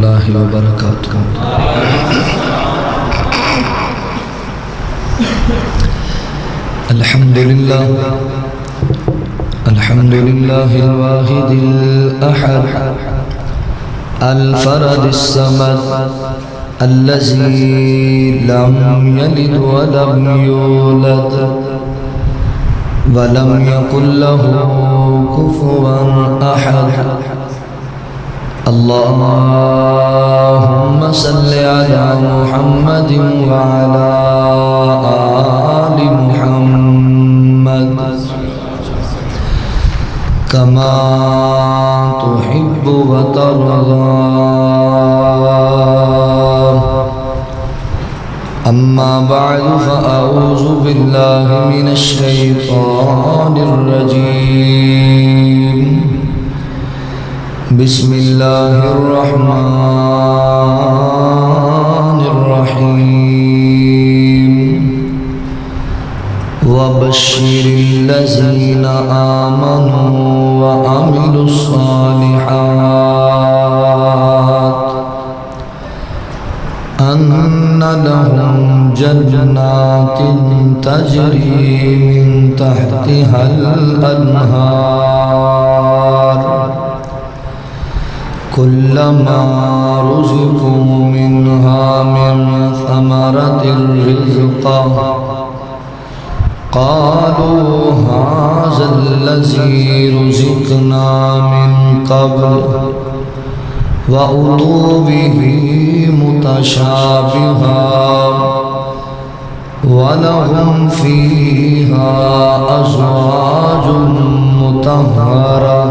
اللہ وبرکاتہ۔ الحمدللہ الواحد الأحد الفرد الصمد الذي لم يلد ولم يولد ولم يكن له كفوا أحد۔ اللهم صل على محمد وعلى آل محمد كما تحب وترضى۔ أما بعد فأعوذ بالله من الشيطان الرجيم، بسم الله الرحمن الرحيم۔ وبشر الذين آمنوا وعملوا الصالحات أن لهم جنات تجري من تحتها الأنهار كلما رزقوا منها من ثمرة رزقا قالوا هذا الذي رزقنا من قبل وأتوا به متشابها ولهم فيها أزواج مطهرة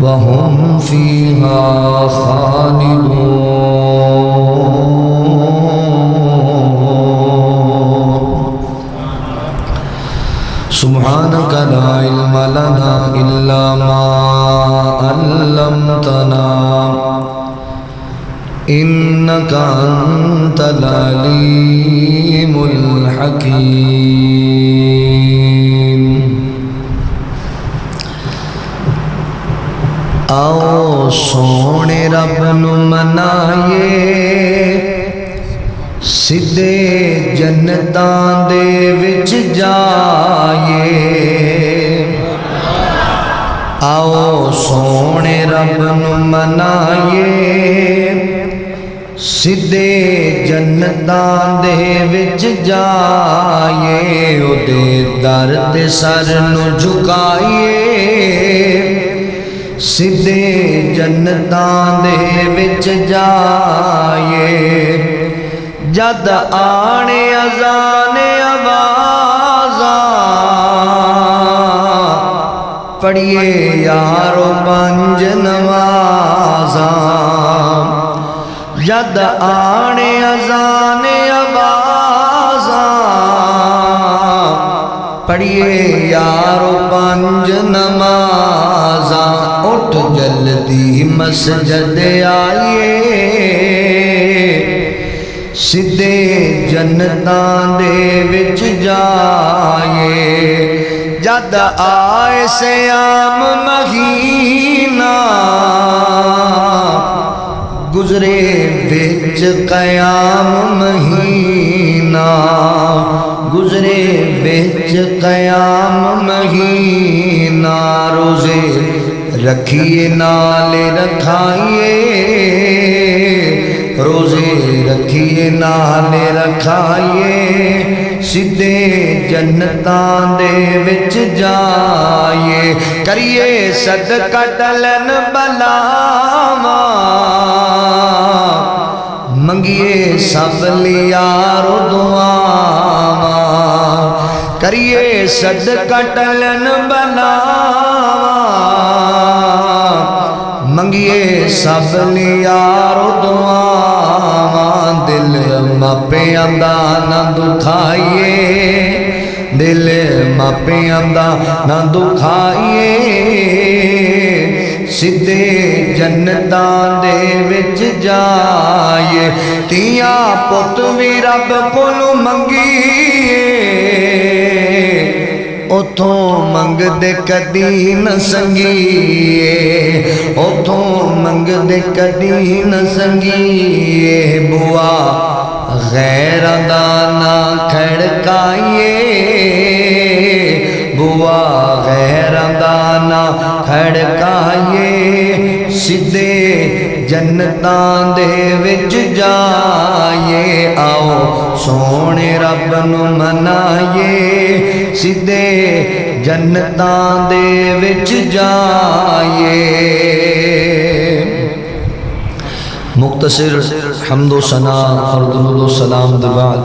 وهم فيها خالدون۔ سبحانك لا علم لنا إلا ما علمتنا إنك أنت العليم الحكيم۔ آؤ سونے رب نو منائیے، سدھے جنتاں دے وچ جائیے۔ آؤ سونے رب نو منائیے، سدھے جنتاں دے وچ جائیے۔ او دے در تے سر نو جھکائیے، سدھے جنتاں دے وچ جائیے۔ جد آنے اذان آوازاں پڑھیے یارو پنج نمازاں۔ جد آنے اذان آوازاں پڑھیے یارو پنج نمازاں۔ اٹھ جلدی مسجد آئیے، سدھے جنتاں دے وچ جائیے۔ جد آئے سیام مہینہ گزرے وچ قیام مہینہ، گزرے وچ قیام مہینہ۔ روزے رکھیے نال رکھائیے، روزے رکھیے نال رکھائیے۔ سدھے جنتاں دے وچ جائیے۔ کریے صدقہ ٹلن بلاواں، منگیے سب لیار دعاواں۔ کریے صدقہ ٹلن بلاواں، منگیے سب لیار دعاواں۔ دل ماپیاں دا نہ دکھائیے، دل ماپیاں دا نہ دکھائیے۔ سدھے جنتاں دے وچ جائیے۔ تیاں پت وی رب کولوں منگیے، اتھوں منگدے کدی نہ سنگیے اتھوں منگدے کدی نہ سنگیے بوا غیراں دا نہ کھڑکائیے بوا غیراں دا نہ کھڑکائیے سدھے جنتاں دے وچ جائیے آؤ سونے رب نو منائیے سدھے جنتاں دے وچ جائیے مختصر حمد و ثنا اور درود و سلام دے بعد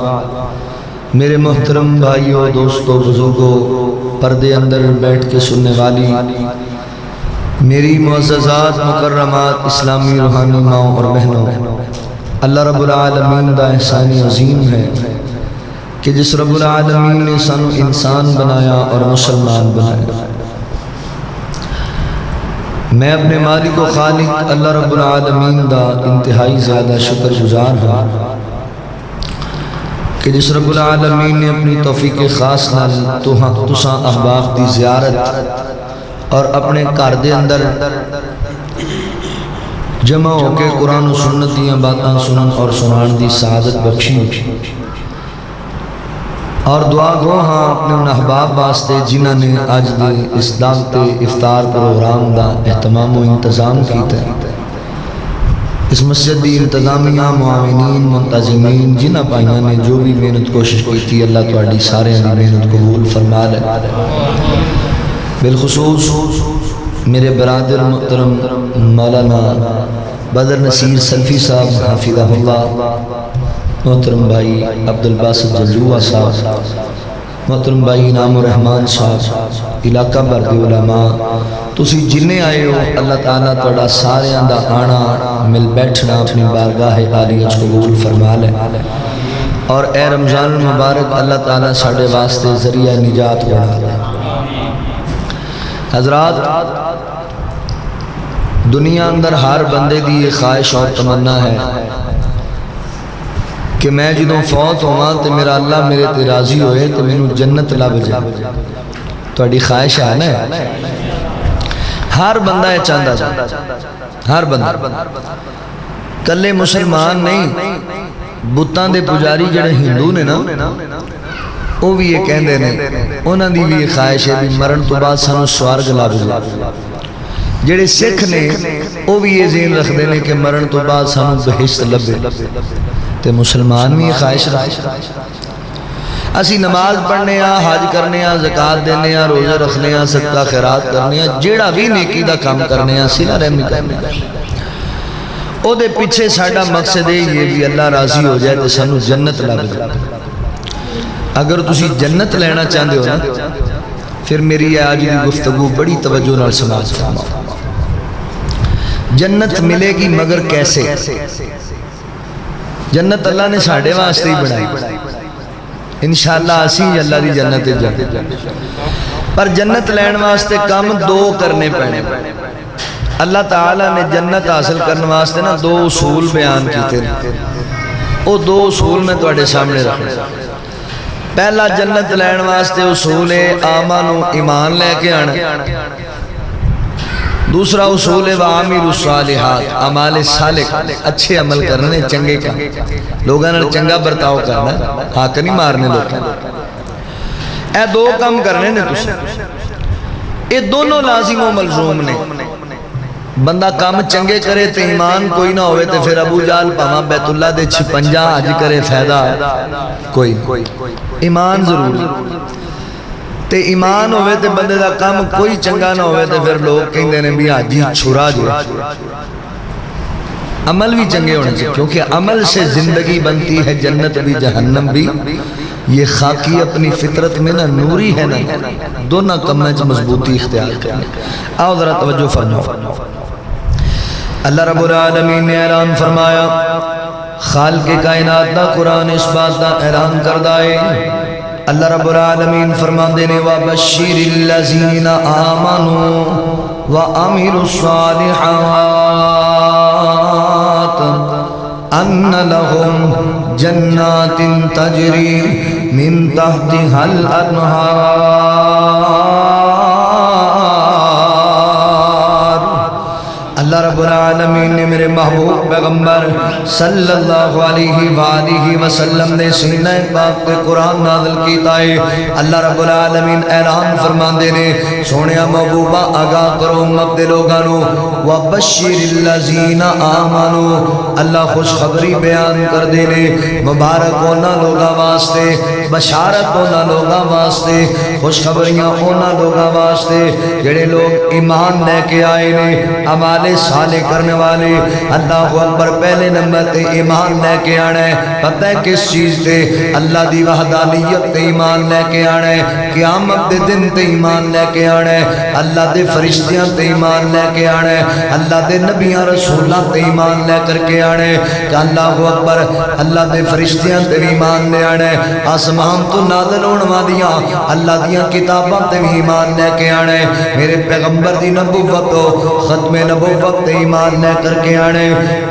میرے محترم بھائیوں دوستوں بزرگوں پردے اندر بیٹھ کے سننے والی میری معززات مکرمات اسلامی روحانی ماؤں اور بہنوں اللہ رب العالمین دا احسانی عظیم ہے کہ جس رب العالمین نے سانو انسان بنایا اور مسلمان بنایا میں اپنے مالک و خالق اللہ رب العالمین دا انتہائی زیادہ شکر گزار ہوں کہ جس رب العالمین نے اپنی توفیق خاص نال تساں احباب دی زیارت اور اپنے گھر دے اندر جمع ہو کے قرآن و سنت دیاں باتاں سنن اور سنان دی سعادت بخشی اور دعا گو ہاں اپنے ان احباب واسطے جنہاں نے آج دے اس دعوت افطار پروگرام دا اہتمام و انتظام کیتا ہے اس مسجد دی انتظامیہ معاونین منتظمین جنہ پائیاں نے جو بھی محنت کوشش کی تھی اللہ تواڈی سارے دی محنت قبول فرما لے بالخصوص میرے برادر محترم مولانا بدر نصیر سلفی صاحب حفظہ اللہ محترم بھائی عبدالباسط جلجوہ صاحب محترم بھائی انعام الرحمن صاحب علاقہ برد علماء تسی جنہیں آئے ہو اللہ تعالیٰ توڑا سارے اندہ آنا مل بیٹھنا اپنی بارگاہ عالیہ قبول فرما لے اور اے رمضان المبارک اللہ تعالیٰ ساڑھے واسطے ذریعہ نجات بنا دے حضرات دنیا اندر ہر بندے دی یہ خواہش اور تمنا ہے کہ میں جدوں فوت ہوا تو میرا اللہ میرے تے راضی ہوئے تو میں جنت لب جائے تو اڈی خواہش ہے نا ہر بندہ ہے چاندہ جائے ہر بندہ کلے مسلمان نہیں بتاں دے پجاری جڑے ہندو نے نا وہ بھی یہ کہندے نے انہاں دی بھی یہ خواہش ہے بھی مرن تو بعد سانو سوارگ لب جائے جڑے سکھ نے وہ بھی یہ ذہن رکھ دینے کہ مرن تو بعد سانو بہشت لبے تے مسلمان بھی یہ خواہش رکھے اسی نماز پڑھنے ہاں حج کرنے ہاں زکاة دینے ہاں روزے رکھنے ہاں صدقہ خیرات کرنے ہاں جیڑا بھی نیکی دا کام کرنے ہاں صلہ رحمی کرنے ہاں او دے پیچھے ساڑھا مقصد ہے یہ بھی اللہ راضی ہو جائے تو سانو جنت لب جائے اگر تسی جنت لینا چاہتے ہو نا پھر میری آج کی گفتگو بڑی توجہ نال سماعت فرماؤ جنت ملے گی مگر کیسے جنت اللہ نے ساڑھے واسطے ہی بڑھائی انشاءاللہ اسی اللہ دی جنت جاتے پر جنت لین واسطے کام دو کرنے پڑنے اللہ تعالیٰ نے جنت حاصل کرنے واسطے نا دو اصول بیان کیتے وہ دو اصول میں تواڈے سامنے رکھنے پہلا جنت لین واسطے اصول ہے آمانو ایمان لے کے آنا دوسرا اصول ہے وعامل الصالحات عمال صالح اچھے عمل کرنے چنگے کا لوگاں نے چنگا برتاؤ کرنا ہاں نہیں مارنے لوگ اے دو کام کرنے نے تُس اے دونوں لازم و ملزوم نے بندہ کام چنگے کرے تے ایمان کوئی نہ ہوئے تے پھر ابو جال پاما بیت اللہ دے 56 حج کرے فائدہ کوئی ایمان ضروری تے ایمان ہوئے تے بندے دا کام کوئی چنگا نہ ہوئے تے پھر لوگ کہیں دینے بھی حاجی چھڑا جو عمل بھی چنگے ہونے چاہیے کیونکہ عمل سے زندگی بنتی ہے جنت بھی جہنم بھی یہ خاکی اپنی فطرت میں نا نوری ہے نا دونوں کمیں مضبوطی اختیار کرنے آؤ ذرا توجہ فرماؤ اللہ رب العالمین نے اعلان فرمایا خالق کائنات دا قرآن اس بات دا اعلان کردہ ہے اللہ رب العالمین فرمان دینے وَبَشِّرِ الَّذِينَ آمَنُوا وَعَمِلُوا الصَّالِحَاتِ أَنَّ لَهُمْ جَنَّاتٍ تَجْرِي مِن تَحْتِهَا الْأَنْهَارُ اللہ رب العالمین نے میرے محبوب پیغمبر صلی اللہ علیہ وآلہ وسلم نے سینہ پاک پہ قرآن نازل کیتا ہے۔ اللہ رب العالمین اعلان فرماندے نے سونیا محبوبہ آگاہ کرو امت دے لوگانو وَبَشِّرِ الَّذِينَ آمَنُوا، اللہ خوشخبری بیان کر دے نے مبارک ہونا لوگا واسطے، بشارت ہونا لوگا واسطے، خوشخبریاں ہونا لوگا واسطے جڑے لوگ ایمان لے کے آئے نے اعمال صالح کرنے والے۔ اللہ اکبر، پہلے نمبر تے ایمان لے کے آنا ہے، پتہ ہے کس چیز تے؟ اللہ دی وحدانیت تے ایمان لے کے آنا ہے، قیامت دے دن تے ایمان لے کے آنا ہے، اللہ دے فرشتیاں تے ایمان لے کے آنا ہے، اللہ دے نبیاں رسولاں تے ایمان لے کر کے آنا ہے کہ اللہ اکبر، اللہ دے فرشتیاں تے ایمان لے آنا ہے، آسمان تو نازل ہونے والیاں اللہ دیاں کتاباں تے ایمان لے کے آنا ہے، میرے پیغمبر دی نبوت و ختم نبوت تے ایمان لے کر کے آنے۔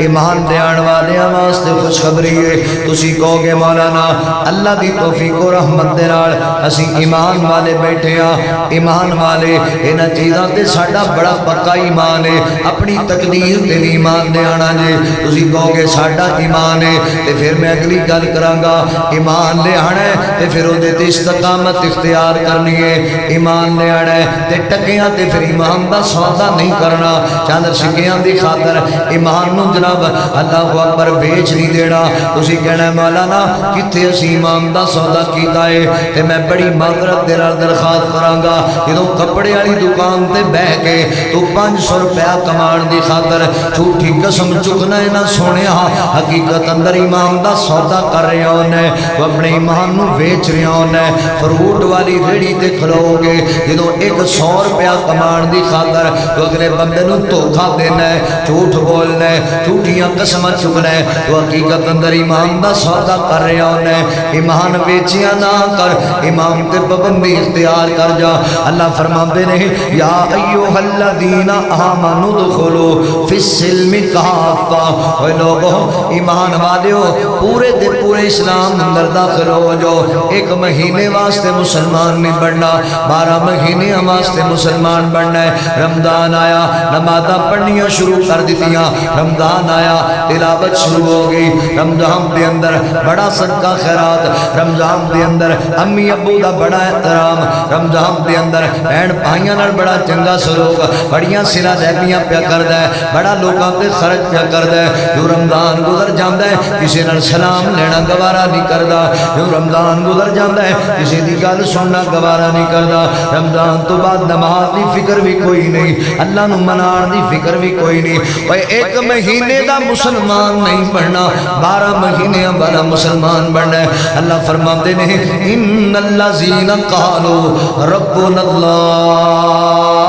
ایمان دے آن والے واسطے خوشخبری ہے۔ تسی کہو گے مولانا اللہ دی توفیق و رحمت دے نال اسی ایمان والے بیٹھے ہاں، ایمان والے انہاں چیزاں تے ساڈا بڑا پکا ایمان ہے، اپنی تقدیر تے ایمان دے آنا جے۔ تسی کہو گے ساڈا ایمان ہے تے پھر میں اگلی گل کراں گا، ایمان لے آنا ہے تے پھر اودے تے استقامت اختیار کرنی ہے، ایمان لے آنا ہے تے ٹکیاں تے پھر ایمان دا سودا نہیں کرنا، چاندر سکیاں دی خاطر ایمان نو جناب اللہ اکبر بیچ نہیں دینا۔ تسی کہنا ہے مولانا کتے اسی ایمان دا سودا کیتا ہے تے میں بڑی معذرت دے نال درخواست کراں گا، جدوں کپڑے والی دکان تے بیٹھ کے تو 500 روپیہ کمان دی خاطر جھوٹی قسم چکنا ہے نہ سونیا، حقیقت اندر ایمان دا سودا کر رہے ہونے، وہ اپنے ایمان نو بیچ رہے ہونے۔ فروٹ والی ریڑھی تے کھلو گے جدوں 100 روپیہ کمان دی خاطر تو اگلے بندے نو دھوکا دینا ہے، جھوٹ بولنا ہے، جھوٹیاں قسماں چکنا ہے، تو حقیقت اندر ایمان دا سودا کر رہے ہونے۔ ایمان بیچیاں نہ کر، ایمان تے پابندی اختیار کر جا۔ اللہ فرماندے نے یا ایھا الذین آمنوا ادخلوا فی السلم کافہ، اے لوگو ایمان والےو پورے دے پورے اسلام اندر داخل ہو جاؤ۔ ایک مہینے واسطے مسلمان نہیں بننا، 12 مہینے واسطے مسلمان بننا ہے۔ رمضان آیا نمازاں پڑھنیاں شروع کر دیتیاں، رمضان آیا تلاوت شروع ہو گئی، رمضان دے اندر بڑا صدقہ خیرات، رمضان دے اندر امی ابو دا بڑا احترام، رمضان دے اندر بہن بھائیاں نال بڑا چنگا سلوک، بڑیاں صلہ رحمیاں پیا کردا ہے، بڑا لوکاں تے خرچ پیا کردا ہے۔ جو رمضان گزر جاندا ہے کسے نال سلام لینا گوارا نہیں کردا، جو رمضان گزر جاندا ہے کسے دی گل سننا گوارا نہیں کردا۔ رمضان تو بعد نماز دی فکر بھی کوئی نہیں، اللہ نو منان دی فکر بھی کوئی نہیں۔ اوے ایک مہینے دا مسلمان نہیں بننا، 12 مہینے والا مسلمان بننا ہے۔ اللہ فرماندے نے ان الذین قالوا ربنا اللہ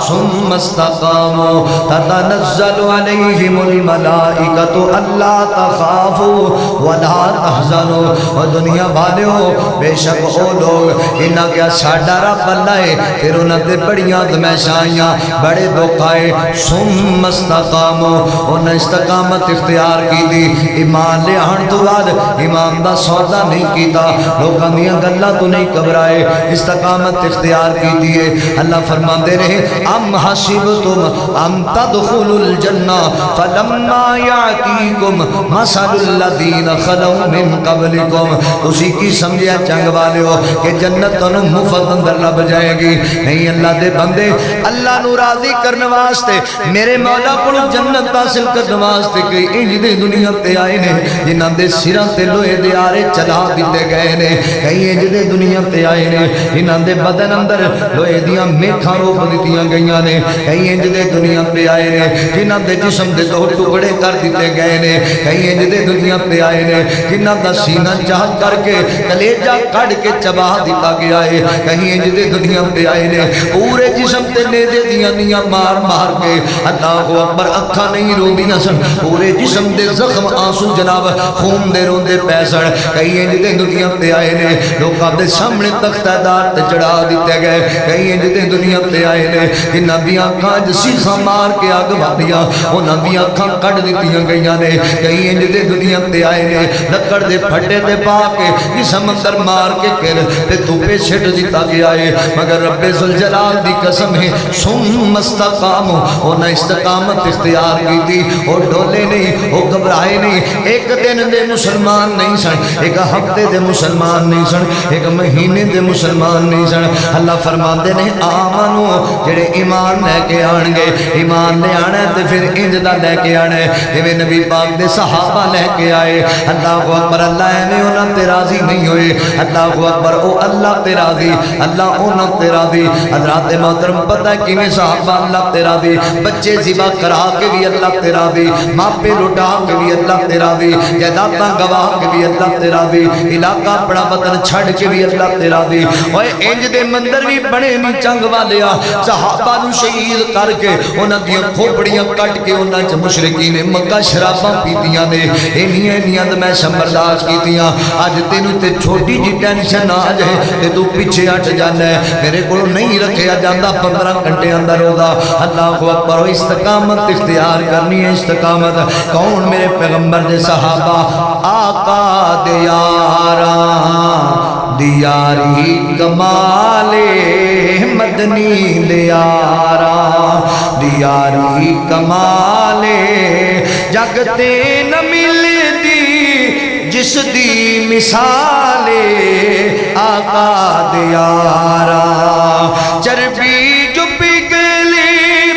ثم استقاموا تتنزل عليهم الملائكة الا تخافوا ولا تحزنوا۔ اور دنیا والےو بے شک او لوگ انہاں کیا ساڈا رب اللہ ہے، پھر انہاں تے بڑیاں آزمائشاں آئیاں، بڑے دکھ آئے، ثم استقاموا، انہاں استقامت اختیار کی دی، ایمان لے آن تو بعد ایمان دا سودا نہیں کیتا، لوکاں دیاں گلاں تو نہیں گھبرائے، استقامت اختیار کی دیے۔ اللہ فرماندے رہے ام حسبتم ام تدخلوا الجنہ فلما یاتیکم مثل الذین خلوا من قبلکم، اسی کی سمجھیا چنگ والے ہو کہ جنت تنوں مفت اندر لب جائے گی؟ نہیں اللہ دے بندے، اللہ نو راضی کرنے واسطے میرے مولا کو جنت حاصل کرنے واسطے کئی انج دے دنیا تے آئے نے جنہاں دے سراں تے لوہے دے آرے چلا دیتے گئے نے، کئی انج دے دنیا تے آئے نے جنہاں دے بدن اندر لوہے دیاں میکھاں روپ دیتیاں گئیاں نے، کئی انج دے دنیا تے آئے نے جنہاں دے جسم دے دو ٹکڑے کر دیتے گئے نے، کئی انج دے دنیا تے آئے نے جنہاں دا سینہ چاہ کر کے کلیجہ کڑ کے چبا دیتا گیا ہے، کہیں انج دے دنیا تے آئے نے پورے جسم تے نیزے دیاں نیاں مار مار کے، اللہ اکبر اکھاں نہیں روندیاں سن، پورے جسم دے زخم آنسو جناب خون دے روندے پیسڑ، کہیں انج دے دنیا تے آئے نے لوکاں دے سامنے تختہ دار تے چڑھا دیتے گئے، کہیں انج دے دنیا تے آئے نے جنہاں دی دیاں اکھاں سیخاں مار کے اگ والیا انہاں دیاں اکھاں کڈ دتیاں گئیاں نے کئی انج دے دنیا تے آئے نے لکڑ دے پھٹے تے پا کے جسم اندر مار کے کر تے توپے چھٹ دیتا گیا ہے مگر رب ذوالجلال دی قسم ہے ثم استقاموا انہاں استقامت اختیار کی تھی اور ڈولے نہیں وہ گھبرائے نہیں ایک دن دے مسلمان نہیں سن ایک ہفتے دے مسلمان نہیں سن ایک مہینے دے مسلمان نہیں سن اللہ فرماندے نے آمنو جڑے ایمان لے کے آن گے ایمان لے آنا ہے تو پھر انج دا لے کے آنا ہے جو نبی پاک دے صحابہ لے کے آئے اللہ اکبر اللہ اے انہاں تے راضی نہیں ہوئے اللہ اکبر او اللہ تے راضی اللہ انہاں تے راضی حضرات محترم پتہ ہے کیویں صحابہ اللہ تے راضی بچے ذبح کرا کے بھی اللہ تے راضی ماپے لٹا کے بھی اللہ تے راضی جائیداداں گوا کے بھی اللہ تے راضی علاقہ اپنا وطن چھڑ کے بھی اللہ تے راضی اوئے انج دے مندر بھی بنے نہیں چنگ والیا صحابہ نو شہید کر کے انہاں دیاں کھوپڑیاں کٹ کے انہاں چ مشرکین نے مکہ شراباں پیتیاں نے انہیاں تے میں برداشت کیتیاں اج تینوں تے چھوٹی جی ٹینشن آ جائے تے تو پیچھے ہٹ جانا ہے میرے کو نہیں رکھیا جاندا 15 گھنٹے اندر ہودا اللہ اکبر استقامت اختیار کرنی ہے استقامت کون میرے پیغمبر دے صحابہ آقا دے یاراں دیاری کمال مدنی دے یاراں دیاری کمال جگتے نہ ملدی جس دی مثال آقا دے یاراں چربی جو پگلی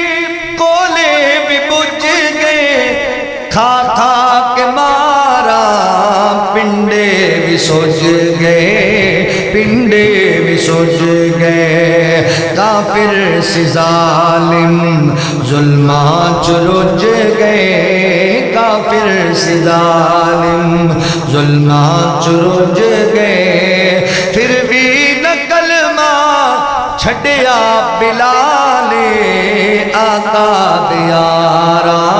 کولے بھی بجھ گئے کھا کھا کے مارا پنڈے بھی سوج گئے پنڈے بھی سوج گئے کافر سے ظالم ظلماں چرج گئے کافر سے ظالم ظلماں چرج گئے پھر بھی نہ کلمہ چھڑیا بلال آقا دے یاراں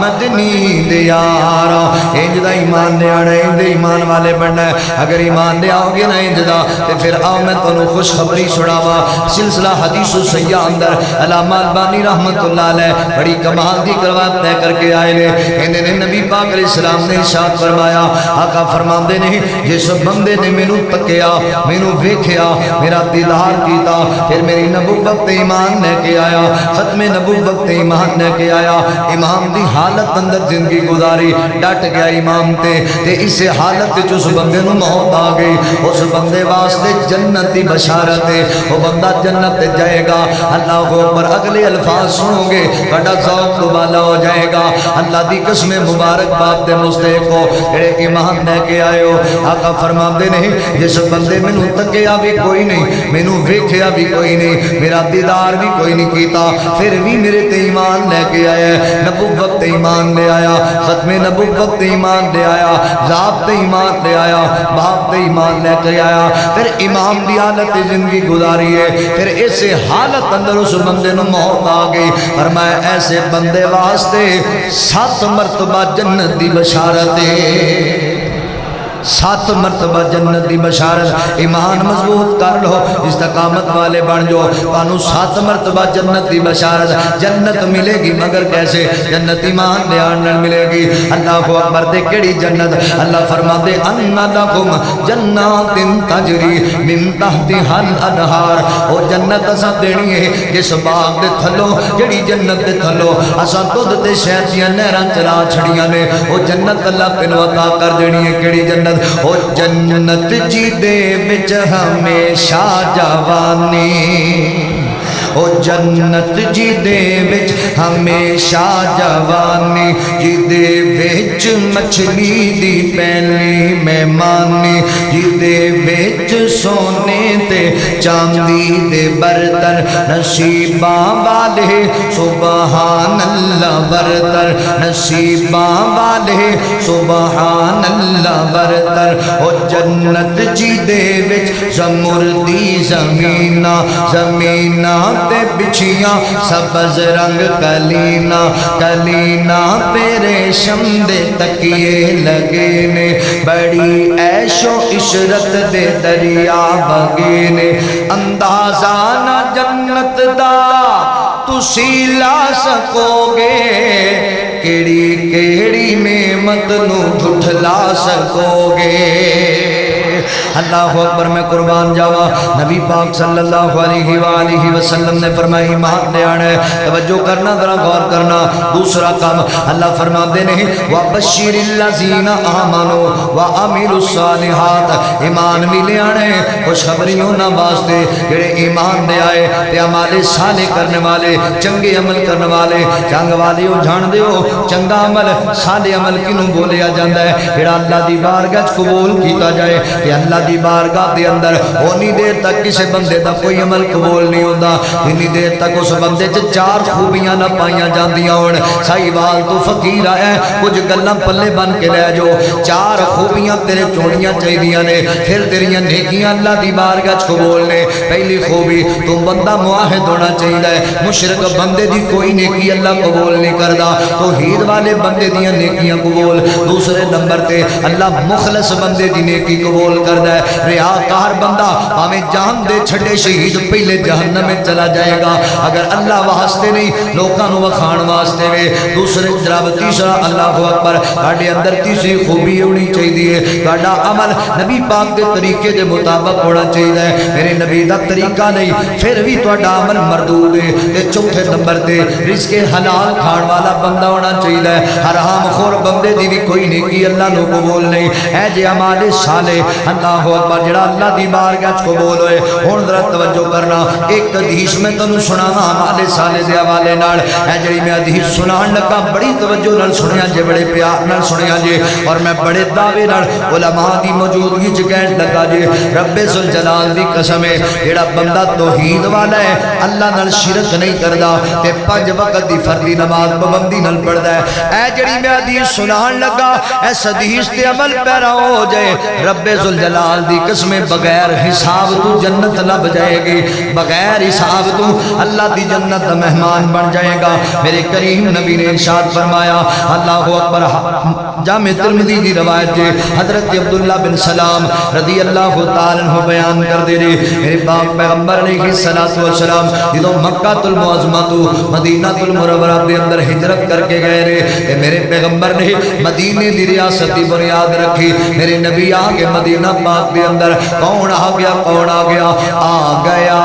مدنی دے یاراں انج دا ایمان لے آنا انج دے ایمان والے بننا ہے اگر ایمان لے آؤ گے نا انج دا تے پھر آؤ میں تانوں خوشخبری سناواں سلسلہ حدیث السیاح اندر علامہ البانی رحمت اللہ علیہ بڑی کمال دی کروات طے کر کے آئے نے انہوں نے نبی پاک علیہ السلام نے ارشاد فرمایا آقا فرماندے نے جس بندے نے مینوں تکیا مینوں ویکھیا میرا دیدار کیتا پھر میری نبوت ایمان لے کے آیا ختم نبوت ایمان لے کے آیا امام دی حالت اندر زندگی گزاری ڈٹ گیا امام تے اس حالت جو اس بندے نو موت آ گئی اس بندے واسطے جنت دی بشارت ہے وہ بندہ جنت جائے گا اللہ اکبر اگلے الفاظ سنو گے بڑا ذوق دوبالا ہو جائے گا اللہ دی قسم مبارک بات دے مستحق ہو جڑے ایمان لے کے آئے ہو آقا فرماندے نہیں جس بندے مینوں تکیا بھی کوئی نہیں مینوں ویکھیا بھی کوئی نہیں میرا دیدار بھی کوئی نہیں کیتا پھر بھی میرے تے ایمان لے کے آیا نبوت تے ایمان لے آیا ختم نبوت تے ایمان لے آیا ذات تے ایمان لے آیا باپ تے ایمان لے کے آیا پھر امام دی حالت زندگی گزاری ہے پھر اس حالت اندر اس بندے نو موت آ گئی فرمایا ایسے بندے واسطے 7 مرتبہ جنت دی بشارت ہے 7 مرتبہ جنت دی بشارت ایمان مضبوط کر لو استقامت والے بن جو تانوں 7 مرتبہ جنت دی بشارت جنت ملے گی مگر کیسے جنت ایمان دے آن نال ملے گی اللہ اکبر دے کیڑی جنت اللہ فرماندے ان لکم جنات تجری من تحتها الانہار او جنت اساں دینی ہے جس باغ دے تھلوں جڑی جنت دے تھلوں اساں دودھ تے شہد دیاں نہراں چلا چھڑیاں نے او جنت اللہ تینوں عطا کر دینی ہے کیڑی جنت او جنت جی دے وچ ہمیشہ جوانی او جنت جی دے وچ ہمیشہ جوانی جی دے وچ مچھلی دی پہلی مہمانی جی دے وچ سونے تے چاندی دے برتن نصیباں والے سبحان اللہ برتن نصیباں والے سبحان اللہ برتن او جنت جی دے وچ زمردی زمینہ زمینہ تے بچھیاں سبز رنگ کلینا کلینا پہ ریشم دے تکیے لگے نے بڑی عیش و عشرت دے دریا بگے نے اندازہ نہ جنت دا تسی لا سکو گے کیڑی کیڑی نعمت نو جھٹلا سکو گے اللہ اکبر میں قربان جاوا نبی پاک صلی اللہ علیہ وآلہ وسلم نے فرمایا ایمان لے آنے توجہ کرنا ذرا غور کرنا دوسرا کام اللہ فرماتے ہیں وَبَشِّرِ الَّذِينَ آمَنُوا وَعَمِلُوا الصَّالِحَاتِ ایمان بھی لے آنے خوشخبریوں نہ واسطے جڑے ایمان دے آئے تے عمل صالح کرنے والے چنگے عمل کرنے والے جنگ والیو جان دیو چنگا عمل صالح عمل کنوں بولیا جاندہ ہے جڑا اللہ دی بارگاہ قبول کیتا جائے کہ اللہ دی بارگاہ دے اندر اونی دیر تک کسے بندے دا کوئی عمل قبول نہیں ہوتا انی دیر تک اس بندے چ چار خوبیاں نہ پائیاں جاندیاں ہون سائیوال تو فقیر آیا ہے کچھ گلاں پلے بن کے لے جو چار خوبیاں تیرے چونیاں چاہیدیاں نے پھر تیریاں نیکیاں اللہ دی بارگاہ قبول نے پہلی خوبی تو بندہ معاہد ہونا چاہیے مشرک بندے دی کوئی نیکی اللہ قبول نہیں کردا توحید والے بندے دیاں نیکیاں قبول دوسرے نمبر تے اللہ مخلص بندے دی نیکی قبول کردا ہے ریاکار بندہ ہمیں جان دے چھڑے شہید پہلے جہنم میں چلا جائے گا اگر اللہ واسطے نہیں لوکاں نو وکھان واسطے وے دوسرے جناب تیسرا اللہ اکبر تہاڈے اندر تیسری خوبی ہونی چاہیے تہاڈا عمل نبی پاک دے طریقے دے مطابق ہونا چاہیے میرے نبی دا طریقہ نہیں پھر بھی تہاڈا عمل مردود ہے تے چوتھے نمبر تے رزق حلال کھان والا بندہ ہونا چاہیے حرام خور بندے دی بھی کوئی نیکی اللہ نو قبول نہیں اے جے اعمال صالح اللہ اکبر جڑا اللہ دی بارگاہ قبول ہوئے ہن ذرا توجہ کرنا ایک حدیث میں تانوں سناواں اعمال صالح دے حوالے نال اے جڑی میں حدیث سنان لگا بڑی توجہ نال سنیا جے بڑے پیار نال سنیا جے اور میں بڑے دعوے نال علماء دی موجودگی چ کہن لگا جے رب ذوالجلال دی قسم ہے جڑا بندہ توحید والا ہے اللہ نال شرک نہیں کردا تے 5 وقت دی فرضی نماز پابندی نال پڑھدا ہے اے جڑی میں حدیث سنان لگا اس حدیث تے عمل پیرا ہو جائے رب ذوالجلال دی قسم بغیر حساب تو جنت لب جائے گی بغیر حساب تو اللہ دی جنت دا مہمان بن جائے گا میرے کریم نبی نے ارشاد فرمایا اللہ اکبر جامع ترمذی کی روایت ہے حضرت عبداللہ بن سلام رضی اللہ تعالیٰ عنہ بیان کر دے رہے میرے پاک پیغمبر علیہ السلام جدو مکہ المعظمہ تو مدینہ المنورہ دے اندر ہجرت کر کے گئے رہے میرے پیغمبر نے مدینے دی ریاست دی بنیاد رکھی میرے نبی آگے مدینہ پاک دے اندر کون آ گیا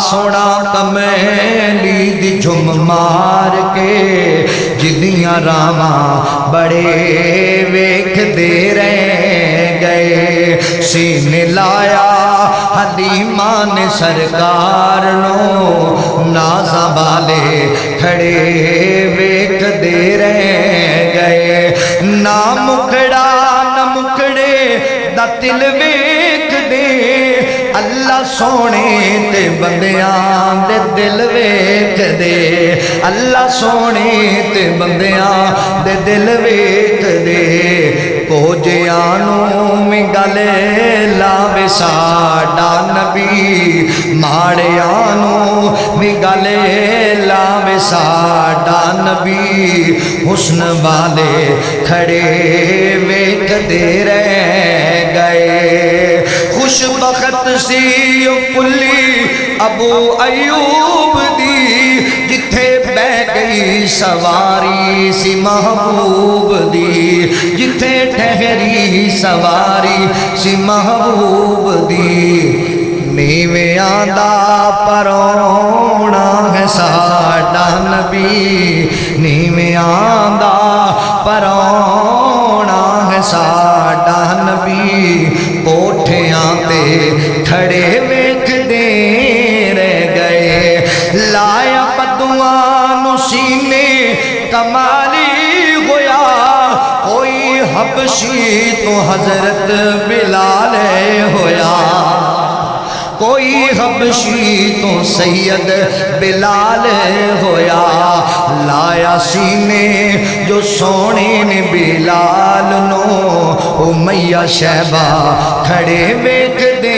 سونا کمیلی دی جھم مار کے جدیاں راواں بڑے ویکھ دے رہ گئے سینے لایا حلیمہ نے سرکار نو نازاں والے کھڑے ویکھ دے رہ گئے نہ مکڑا نہ مکڑے دا دل ویکھ دے اللہ سونے تے بندیاں دے دل ویکھ دے اللہ سونے تے بندیاں دے دل ویکھ دے کوجیانوں میں گلے لاوے ساڈا نبی ماڑیانوں میں گلے لاوے ساڈا نبی حسن والے کھڑے ویکھ دے رہ گئے خوش بخت سی کلی ابو ایوب دی جتھے بہ گئی سواری سی محبوب دی جتھے ٹھہری سواری سی محبوب دی نیویاں دا پرونا ہے ساڈا نبی نیویاں دا پرونا ہے ساڈا نبی کوٹھیاں تے کھڑے ویکھ دے رہ گئے لایا بدوان سینے کمالی ہویا کوئی حبشی تو حضرت بلال ہویا کوئی حبشی تو سید بلال ہویا لایا سینے جو سونے نے بلال نو امیہ شہبہ کھڑے ویکھ دے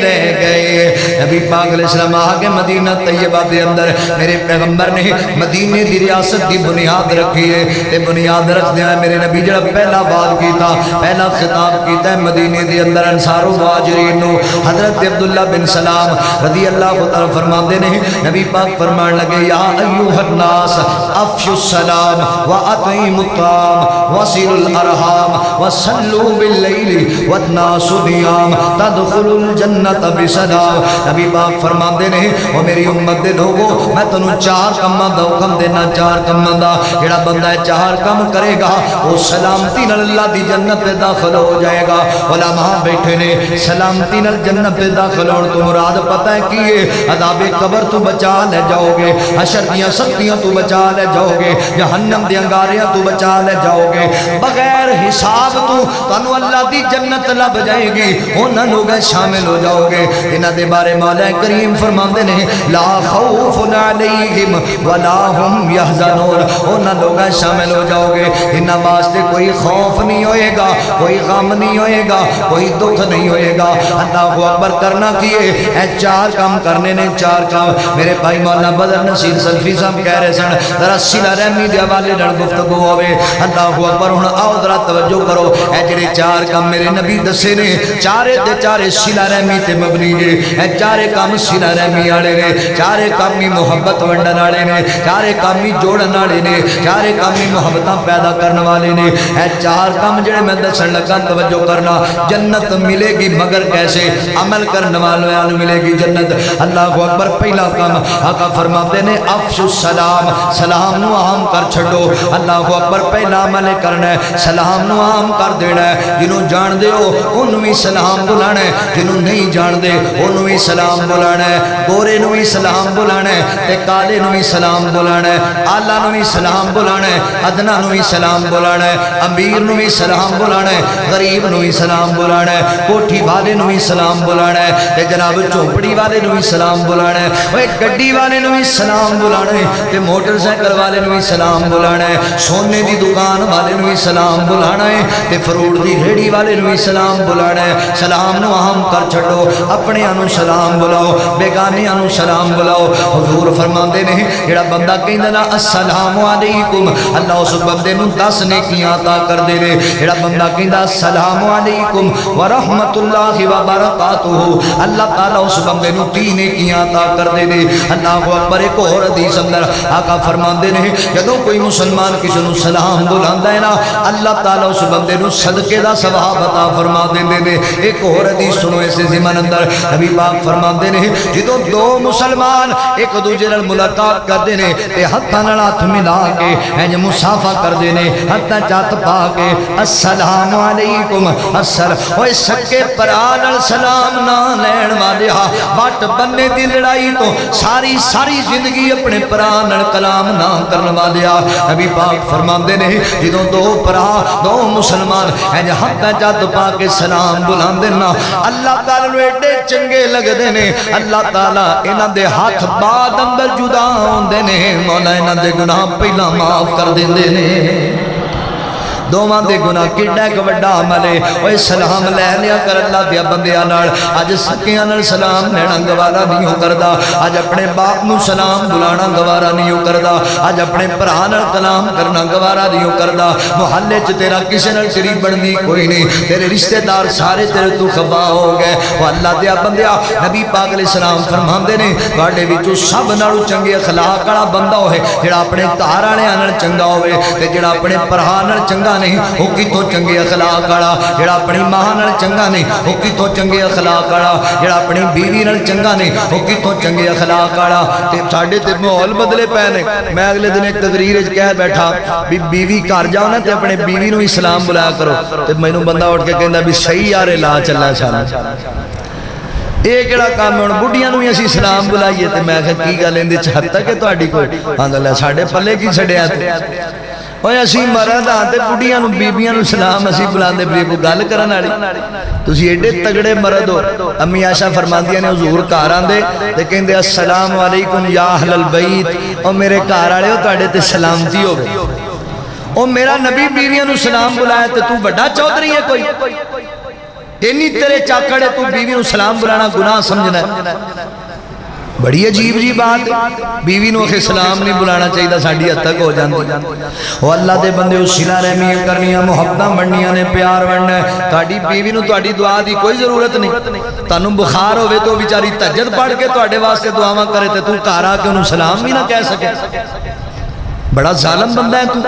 رہ گئے نبی پاک علیہ السلام آگے مدینہ طیبہ دے اندر میرے پیغمبر نے مدینے دی ریاست دی بنیاد رکھی ہے تے بنیاد رکھ دیا میرے نبی جڑا پہلا بات کیتا پہلا خطاب کیتا ہے مدینے دی اندر انصار و مہاجرین نو حضرت عبداللہ بن سلام رضی اللہ تعالی فرماندے نے نبی پاک فرمان لگے یا ایوہ الناس افشوا السلام واطعموا الطعام وصلوا الارحام وصلوا باللیل والناس نیام تدخلوا الجنت بسلام نبی پاک فرماندے نے او میری امت دے لوگوں میں تنوں چار کماں دا حکم دینا چار کماں دا جڑا بندہ چار کم کرے گا وہ سلامتی نال اللہ دی جنت میں داخل ہو جائے گا علماء بیٹھے نے سلامتی نال جنت میں داخل ہون تو مراد پتہ ہے کیے عذاب قبر تو بچا لے جاؤ گے حشر دیاں سختیاں تو بچا لے جاؤ گے جہنم دی انگاریاں تو بچا لے جاؤ گے بغیر حساب تو تانوں اللہ دی جنت لب جائے گی انہاں لوگاں شامل ہو جاؤ گے انہاں دے بارے مولا کریم فرماندے نے لا خوف علیہم ولا هم یحزنون انہاں لوگاں شامل ہو جاؤ گے انہاں واسطے کوئی خوف نہیں ہوئے گا کوئی غم نہیں ہوئے گا کوئی دکھ نہیں ہوئے گا اللہ اکبر کرنا کیے اے چار کام کرنے نے چار کام میرے بھائی مولانا بدر نصیر سلفی صاحب کہہ رہے سن ذرا صلہ رحمی دے حوالے نال گفتگو ہوے اللہ اکبر ہن آؤ ذرا توجہ کرو اے جڑے چار کام میرے نبی دسے نے چارے دے چارے صلہ رحمی تے مبنی نے اے چارے کام صلہ رحمی والے نے چارے کام ہی محبت ونڈن والے نے چارے کام ہی جوڑن والے نے چارے کام ہی محبتاں پیدا کرنے والے نے اے چار کام جڑے میں دسن لگا توجہ کرنا جنت ملے گی مگر کیسے عمل کرنے والوں ملے گی جنت اللہ اکبر پہلا کام آقا فرماتے نے افشوا السلام سلام نو عام کر چھڈو اللہ اکبر پہلا عمل کرنا ہے سلام نو عام کر دینا ہے جنوں جان دے ہو انہوں بھی سلام بلانا ہے جنوں نہیں جان دے انہوں بھی سلام بلانا ہے گورے نو بھی سلام بلانا ہے تے کالے نو بھی سلام بلانا ہے آلہ نو بھی سلام بلانا ہے ادنا نو بھی سلام بلانا ہے امیر نو بھی سلام بلانا ہے غریب نو بھی سلام بلانا ہے کوٹھی والے نو بھی سلام بلانا ہے تے جناب چوپڑی والے نو بھی سلام بلانا ہے اوے گڈی والے نو بھی سلام بلانا ہے تے موٹر سائیکل والے نو بھی سلام بلانا ہے سونے دی دکان والے نو بھی سلام بلانا ہے تے فروٹ دی ریڑھی والے نو بھی سلام بلانا ہے سلام نو عام کر چھڈو اپنے انو سلام بلاؤ بیگانے انو سلام بلاؤ حضور فرماندے نے جڑا بندہ کہندا نا السلام علیکم اللہ اس بندے نو 10 نیکیاں عطا کر دے نے جڑا بندہ کہندا السلام علیکم ورحمت اللہ وبرکاتہ اللہ تعالی اس بندے نو 3 نیکیاں عطا کر دے نے اللہ اکبر ایک اور حدیث اندر آقا فرماندے نے جدوں کوئی مسلمان کسی نو سلام بلاندا ہے نا اللہ تعالی اس بندے نو صدقے دا ثواب عطا فرما دیندے نے ایک اور حدیث سنو اس ضمن اندر نبی پاک فرماندے نے جدوں دو مسلمان ایک دوسرے نال ملاقات کردے نے تے ہتھاں نال ہاتھ ملا کے انج مصافحہ کردے نے ہتھاں چات پا کے السلام علیکم السلام اوے سکے پرا نال سلام نہ لین والیا وٹ بننے دی لڑائی تو ساری زندگی اپنے پرا نال کلام نہ کرن والیا نبی پاک فرماندے نے جدوں دو پرا دو مسلمان انج ہتھاں چات پا کے سلام بلاندے نا اللہ تعالی نو ایڈے چنگے لگدے نے اللہ تعالی انہاں دے ہاتھ بعد اندر جدا ہوندے نے مولا انہاں دے گناہ پہلا معاف کر دیندے نے دوواں دے گناہ کیڈا ایک وڈا عمل ہے اوے سلام لے لیا کر اللہ دے بندیاں نال اج سکیاں نال سلام لینا گوارا نہیں کردا اج اپنے باپ نو سلام بلانا گوارا نہیں کردا اج اپنے بھرا نال کلام کرنا گوارا نہیں کردا محلے چ تیرا کسے نال تیری بننی کوئی نہیں تیرے رشتہ دار سارے تیرے تو خفا ہو گئے او اللہ دے بندیا نبی پاک علیہ السلام فرماندے نے تواڈے وچوں سب نالوں چنگے اخلاق والا بندہ ہوے جڑا اپنے گھر والےاں نال چنگا ہوے تے جڑا اپنے بھرا نال چنگا نہیں وہ کتوں چنگے اخلاق والا جڑا اپنی ماں نال چنگا نہیں وہ کتوں چنگے اخلاق والا جڑا اپنی بیوی نال چنگا نہیں وہ کتوں چنگے اخلاق والا تے ساڈے تے ماحول بدلے پے نے میں اگلے دن ایک تقریر وچ کہہ بیٹھا بھی بیوی گھر جاؤ نا تے اپنے بیوی نو ہی سلام بلایا کرو تے مینوں بندہ اٹھ کے کہندا بھی صحیح یار لا چلا چل اے کیڑا کام ہن بڈھیاں نو ہی اسی سلام بلائیے تے میں کہ کی گل اندے چ حد تک تہاڈی کوئی ہاں اللہ ساڈے پلے کی چھڈیا تے اوے اسی مرد ہاں تے بڈھیاں نو بیبیاں نو سلام اسی بلاندے پھر کوئی گل کرن والی تسی ایڈے تگڑے مرد ہو امی عائشہ فرماندیاں نے حضور گھر آندے تے کہندے السلام علیکم یا اہل البیت او میرے گھر والےو تہاڈے تے سلامتی ہوے او میرا نبی بیویاں نو سلام بلایا تے تو بڑا چودھری ہے کوئی اینی تیرے چاکڑے تو بیوی نو سلام بلانا گناہ سمجھنا ہے. بڑی عجیب جی بات بیوی نو کہ سلام نہیں بلانا چاہیے ساڑھی حد تک ہو جاندی. وہ اللہ دے بندے اس صلہ رحمی کرنیاں محبتاں بننیاں نے پیار بننا ہے. تہاڈی بیوی نو تہاڈی دعا دی کوئی ضرورت نہیں. تانوں بخار ہوے تو بیچاری تہجد پڑھ کے تہاڈے واسطے دعاواں کرے تے تو گھر آ کے انہوں سلام بھی نہ کہہ سکے. بڑا ظالم بندہ ہے تو.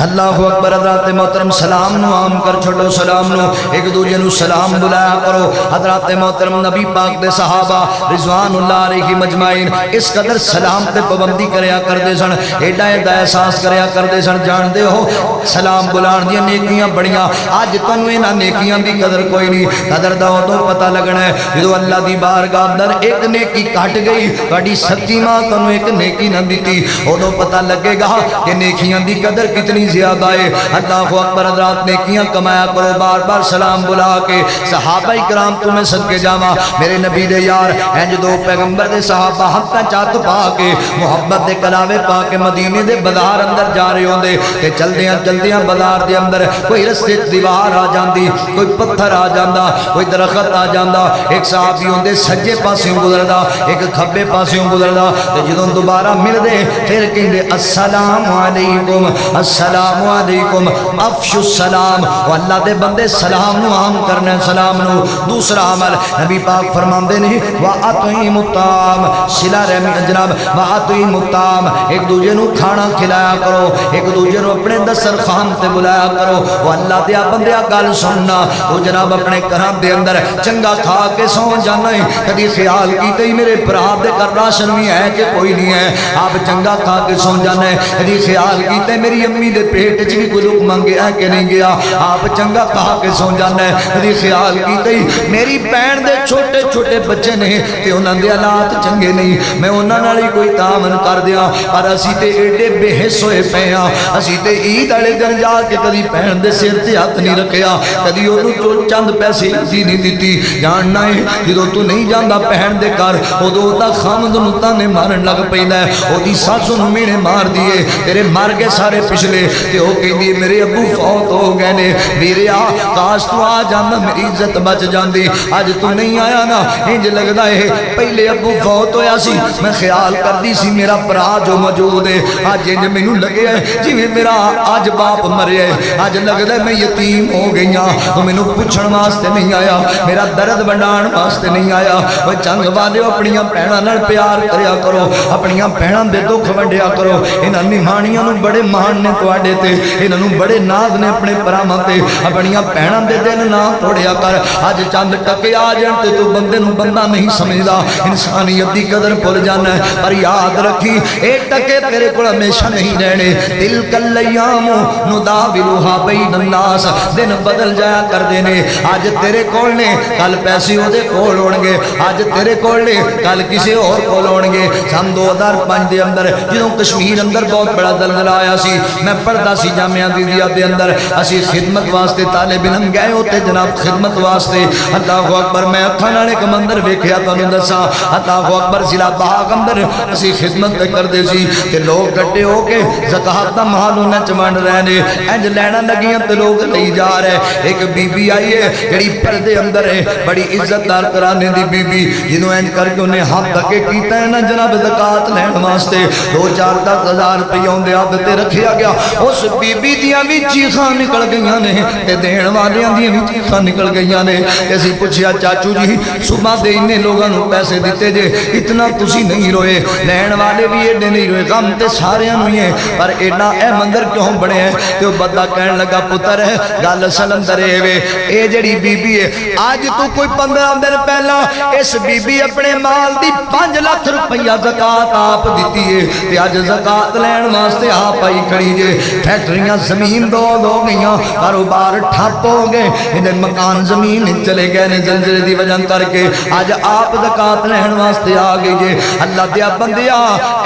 اللہ اکبر. حضرات محترم سلام نو عام کر چھوڑو. سلام نو ایک دوجے نو سلام بلایا کرو. حضرات محترم نبی پاک دے صحابہ رضوان اللہ علیہ مجمعین اس قدر سلام تے پابندی کریا کردے سن. ایڈا ایڈا احساس کریا کردے سن. جان دے ہو سلام بلان دیاں نیکیاں بڑیاں. آج تنو انہاں نیکیاں دی قدر کوئی نہیں. قدر دا تو پتہ لگنا ہے جدو اللہ دی بارگاہ اندر ایک نیکی کٹ گئی تہاڈی سچی ماں تنو ایک نیکی نہ دتی اودوں پتہ لگے گا کہ نیکیاں دی قدر کتنی زیادہ ہے. اللہ اکبر. حضرات نیکیاں کمایا کرو بار بار سلام بلا کے. صحابہ کرام تمہیں صدقے جاواں میرے نبی دے یار انج دو پیغمبر دے صحابہ ہتھاں چات پا کے محبت دے کلاوے پا کے مدینے دے بازار اندر جا رہے ہوندے تے چلدیاں بازار دے اندر کوئی رستے دیوار آ جاندی کوئی پتھر آ جاندا کوئی درخت آ جاندا. ایک صحابی ہوندے سجے پاسوں گزردا ایک کھبے پاسوں گزردا تے جدوں دوبارہ ملدے پھر کہندے السلام علیکم السلام علیکم افشو السلام. و اللہ دے بندے سلام نو عام کرنا. سلام نو دوسرا عمل نبی پاک فرماندے نے وَأَطْعِمُ الطَّعَامَ صلہ رحمی جناب وَأَطْعِمُ الطَّعَامَ ایک دوجے نو کھانا کھلایا کرو. ایک دوجے نو اپنے دسترخوان تے بلایا کرو. و اللہ دیا بندیا گل سننا تو جناب اپنے گھراں دے اندر چنگا کھا کے سو جانا ہے. کدی خیال کیتے ہی میرے بھرا دے گھر راشن بھی ہے کہ کوئی نہیں ہے. آپ چنگا کھا کے سو جانا ہے. کدی خیال کیتے میری امی دے پیٹ چ بھی کوئی لک منگیا ہے کہ نہیں گیا. آپ چنگا کھا کے سو جانا ہے. کدی خیال کیتے ہی میری بہن دے چھوٹے چھوٹے بچے نے تے انہاں دے حالات چنگے نہیں میں انہاں نال ہی کوئی تعاون کر دیاں. پر اسی تے ایڈے بے حس ہوئے پئے ہاں. اسی تے عید والے دن جا کے کدی بہن دے سر تے ہاتھ نہیں رکھیا. کدی اونوں چند پیسے دی نہیں دتی. جاننا ہے جدوں تو نہیں جاندا بہن دے گھر اودوں دا خامد نوں تانے مارن لگ پیندا ہے. اودی ساس نوں مینے مار دیے تیرے مر گئے سارے پچھلے تے او کہندی میرے ابو فوت ہو گئے نے. ویریا کاش تو آ جانا میری عزت بچ جاندی. اج تو نہیں آیا نا انج لگدا ہے پہلے ابو فوت ہویا سی میں خیال کردی سی میرا بھرا جو موجود ہے. اج انج مینوں لگیا ہے جویں میرا اج باپ مریا ہے. اج لگدا ہے میں یتیم ہو گئی ہاں. تو مینوں پوچھن واسطے نہیں آیا میرا درد ونڈان واسطے نہیں آیا. او جنگ والے اپنی بہناں نال پیار کریا کرو. اپنی بہناں دے دکھ ونڈیا کرو. انہاں نمانیاں نوں بڑے مان نے تواڈے تے انہاں نوں بڑے ناز نے اپنے پراواں تے. اپنی بہناں دے دل نہ توڑیا کر. اج چند ٹکے آ جان تے تو بندے نوں بندہ نہیں سمجھدا. انسانیت دی قدر بھول جانا ہے. پر یاد رکھی اے ٹکے تیرے کول ہمیشہ نہیں رہنے. تلک الایام نداولها بین الناس دن بدل جایا کردے نے. اج تیرے کول نے کل پیسے او دے کول ہون گے. اج تیرے کول نے کل کسی اور کول ہون گے. سن 2005 دے اندر جدوں کشمیر اندر بہت بڑا زلزلہ آیا سی میں پڑھدا سی جامعہ دیا دے اندر اسی خدمت واسطے طالب علم گئے ہوتے جناب خدمت واسطے. اللہ اکبر. میں اکھاں نال ایک مندر ویکھیا تانوں دساں. اللہ اکبر. ضلع باغ اندر اسی خدمت تے کردے سی تے لوگ گڈے ہو کے زکات دا مال انہاں چ ونڈ رہے نے. انج لینا لگیاں تے لوگ لئی جا رہے. ایک بی بی آئی ہے جڑی پردے اندر ہے بڑی عزت دار گھرانے دی بی بی. جدوں انج کر کے انہیں ہاتھ اگے کیتا ہے نا جناب زکات لین واسطے 2-4 ہزار روپے اوندے ہاتھ تے رکھیا گیا. اس بی بی دیاں وی چیخاں نکل گئیاں نے تے دین والیاں دیاں وی چیخاں نکل گئیاں نے. اسی پوچھیا چاچو جی صبح دے انے لوگاں نوں پیسے دتے جے اتنا تسی نہیں روئے. لین والے بھی ایڈے نہیں روئے. غم تے ساریاں نوں ہی ہے پر ایڈا اے مندر کیوں بنے ہیں. تے او بندہ کہن لگا پتر ہے گل اصل اندر اے جڑی بی بی ہے اج تو کوئی 15 دن پہلا اس بی بی اپنے مال دی 5 لاکھ روپیہ زکات آپ دیتی ہے تے اج زکات لین واسطے آپ آئی کھڑی جے. فیکٹریاں زمین دو گئیاں کاروبار ٹھپ ہو گئے. انہیں مکان زمین چلے گئے نے زلزلے دی وجہ کر کے. اج آپ زکات لین واسطے آ گئی جے. اللہ دیا بندیا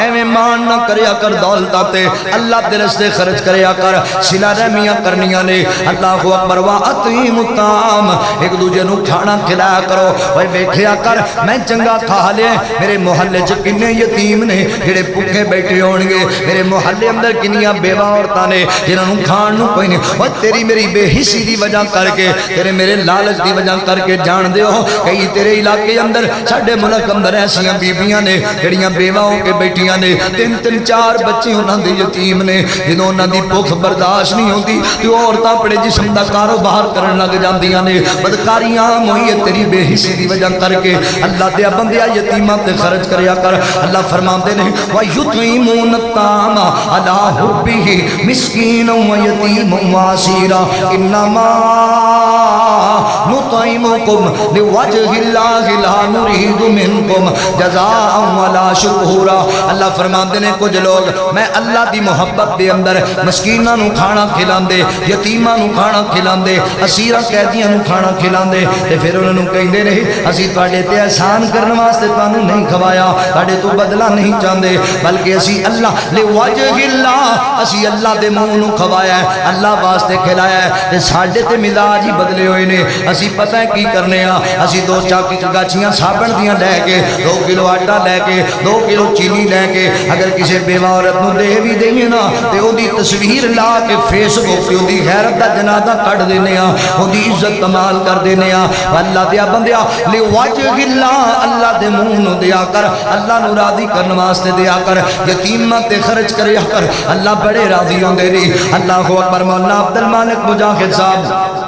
ایویں مان نہ کریا کر دولت تے اللہ دے راستے خرچ کریا کر. صلہ رحمیاں کرنیاں نے. اللہ اکبر. وَأَطْعِمُ الطَّعَامَ ایک دوجے نوں کھانا کھلایا کرو. اوے ویکھیا کر میں چنگا کھا لیا میرے محلے چ کنے یتیم نے جڑے بھوکے بیٹھے ہون گے. میرے محلے اندر کنیاں بیوہ عورتاں عورتاں نے جنہاں نوں کھان نوں کوئی نہیں او تیری میری بے حسی دی وجہ کر کے تیرے میرے لالچ دی وجہ کر کے جان دے ہو کئی تیرے علاقے اندر ساڈے ملک اندر ایسیاں بیبیاں نے جڑیاں بیوہ ہو کے بیٹیاں نے تین تین چار بچے انہاں دے یتیم نے جدوں انہاں دی بھوک برداشت نہیں ہوندی تے عورتاں اپنے جسم دا کاروبار کرن لگ جاندیاں نے بدکاریاں ہوئی ہے تیری بے حسی دی وجہ کر کے اللہ دے بندیا یتیماں تے خرچ کریا کر اللہ فرماندے نے وَيُطْعِمُونَ الطَّعَامَ عَلَىٰ حُبِّهِ مِسْكِينًا وَيَتِيمًا وَأَسِيرًا إِنَّمَا نُطْعِمُكُمْ لِوَجْهِ اللَّهِ لَا نُرِيدُ مِنكُمْ جَزَاءً وَلَا شُكُورًا اللہ فرماندے نے کچھ لوگ میں اللہ دی محبت دے اندر مسکیناں نوں کھانا کھلاندے یتیماں نوں کھانا کھلاندے اسیراں قیدیاں نوں کھانا کھلاندے تے پھر انہاں نوں کہندے نے اسی تواڈے تے احسان کرن واسطے تانوں نہیں کھوایا تواڈے تو بدلہ نہیں چاہندے بلکہ اسی اللہ لوجہ اللہ اسی اللہ دے منہ نوں کھوایا ہے اللہ واسطے کھلایا ہے تے ساڈے تے مزاج ہی بدلے ہوئے نے اسی پتہ ہے کی کرنے ہاں اسی دو چاکی گاچیاں صابن دیاں لے کے 2 کلو آٹا لے کے 2 کلو چینی لے کے اگر کسی بیوہ عورت نوں دے بھی دئیے نا تے او دی تصویر لا کے فیس بک تے او دی غیرت دا جنازہ کٹ دینے ہاں او دی عزت کمال کر دینے ہاں اللہ دیا بندیا لوجہ اللہ اللہ دے منہ نوں دیا کر اللہ نوں راضی کرن واسطے دیا کر یتیماں تے خرچ کریا کر اللہ بڑے راضی ہوندے نے اللہ اکبر مولانا عبد المالک مجاہد صاحب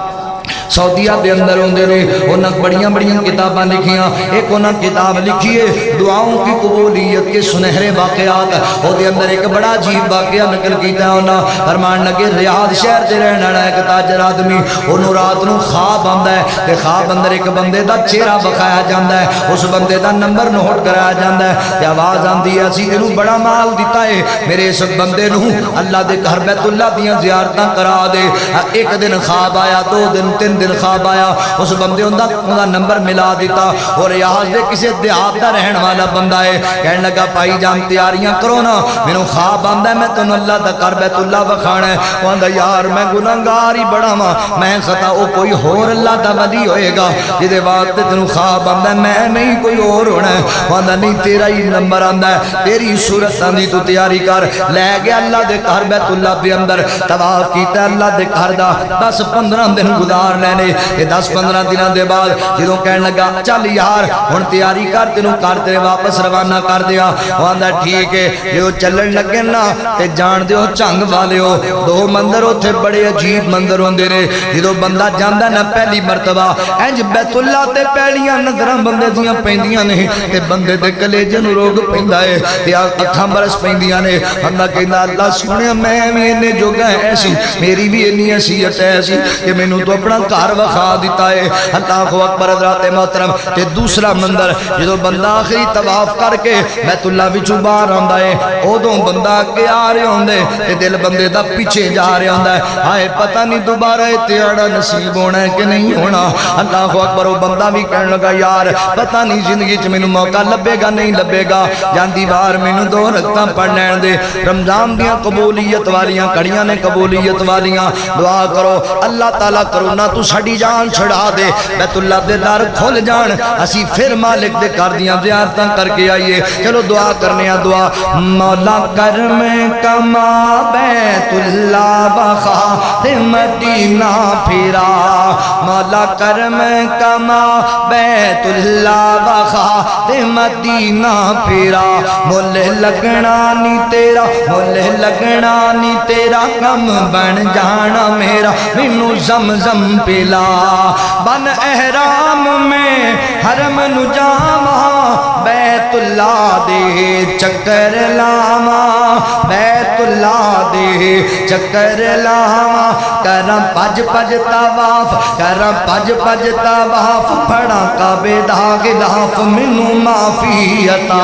سعودیہ دے اندر ہوندے نے انہاں بڑیاں بڑیاں کتاباں لکھیاں ایک انہاں کتاب لکھی ہے دعاؤں کی قبولیت کے سنہرے واقعات او دے اندر ایک بڑا عجیب واقعہ نقل کیتا انہاں فرمان لگے ریاض شہر دے رہن والا ایک تاجر آدمی اونوں رات نوں خواب آندا ہے تے خواب اندر ایک بندے دا چہرہ بکھایا جاندا ہے اس بندے دا نمبر نوٹ کرایا جاندا ہے تے آواز آندی ہے اسی تینوں بڑا مال دتا ہے میرے اس بندے نوں اللہ دے گھر بیت اللہ دیاں زیارتاں کرا دے ایک دن خواب آیا 2 دن 3 دن خواب آیا اس بندے انہا نمبر ملا دیتا اور ریاض دے کسی دیہات دا رہن والا بندہ ہے کہنے لگا پائی جان تیاریاں کرو نا میں خواب آندہ ہے میں تو اللہ دا کر بیت اللہ بکھانا ہے وہ آندہ یار میں گناہگار ہی بڑا ماں میں خطا او کوئی اور اللہ دا ولی ہوئے گا جدے وقت تنو خواب آندہ ہے میں نہیں کوئی اور ہونا ہے وہ آندہ نہیں تیرا ہی نمبر آندہ ہے تیری صورت آندھی تو تیاری کر لے گیا اللہ دے کر بیت اللہ پہ اندر تواف کیتا اللہ دے کر دا 10-15 دن گزار لینے یہ 10-15 دنوں دے بعد جدوں کہنے لگا چل یار ہن تیاری کر تینوں کر تیرے واپس روانہ کر دیا وہ آندا ٹھیک ہے جو چلن لگے نا تے جان دیو چنگ والیو 2 مندر اوتھے بڑے عجیب مندر ہوندے نے جدوں بندہ جاندا نا پہلی مرتبہ انج بیت اللہ تے پہلیاں نظراں بندے دیاں پیندیاں نے تے بندے دے کلیجے نوں روگ پیندا ہے تے اکھاں برس پیندیاں نے بندہ کہندا اللہ سونیا میں بھی انے جوگا ایسی میری بھی انی حیثیت ہے ایسی کہ مینوں تو اپنا گھر وکھا دیتا ہے اللہ اکبر حضرات محترم تے دوسرا مندر جدوں بندہ آخری طواف کر کے بیت اللہ وچوں باہر آندا ہے اودوں بندہ اگے آ رہا ہوندے تے دل بندے دا پیچھے جا رہا ہوندا ہے ہائے پتہ نہیں دوبارہ تیڑا نصیب ہونا ہے کہ نہیں ہونا اللہ اکبر وہ بندہ بھی کہنے لگا یار پتہ نہیں زندگی چ مینوں موقع لبے گا نہیں لبے گا جاندی بار مینوں 2 رکعتاں پڑھ لین دے رمضان دیاں قبولیت والیاں کڑیاں نے قبولیت والیاں دعا کرو اللہ تعالیٰ کرونا تو ساڈی جان چھڑا دے بیت اللہ دے در کھل جان اسی پھر مالک دے کر دیاں زیارتاں کر کے آئیے چلو دعا کرنے ہیں دعا مولا کرم کما بیت اللہ بخا مدینہ پھرا مولا کرم کما بیت اللہ بخا مدینہ پھرا مل لگنا نی تیرا مل لگنا نی تیرا کم بن جانا میرا مینوں زمزم پلا بن احرام میں حرم نو جاواں بیت اللہ دے چکر لاواں بیت اللہ دے چکر لاواں کراں پج پج طواف کراں پج پج طواف پڑھاں کعبے دا غلاف مینوں معافی عطا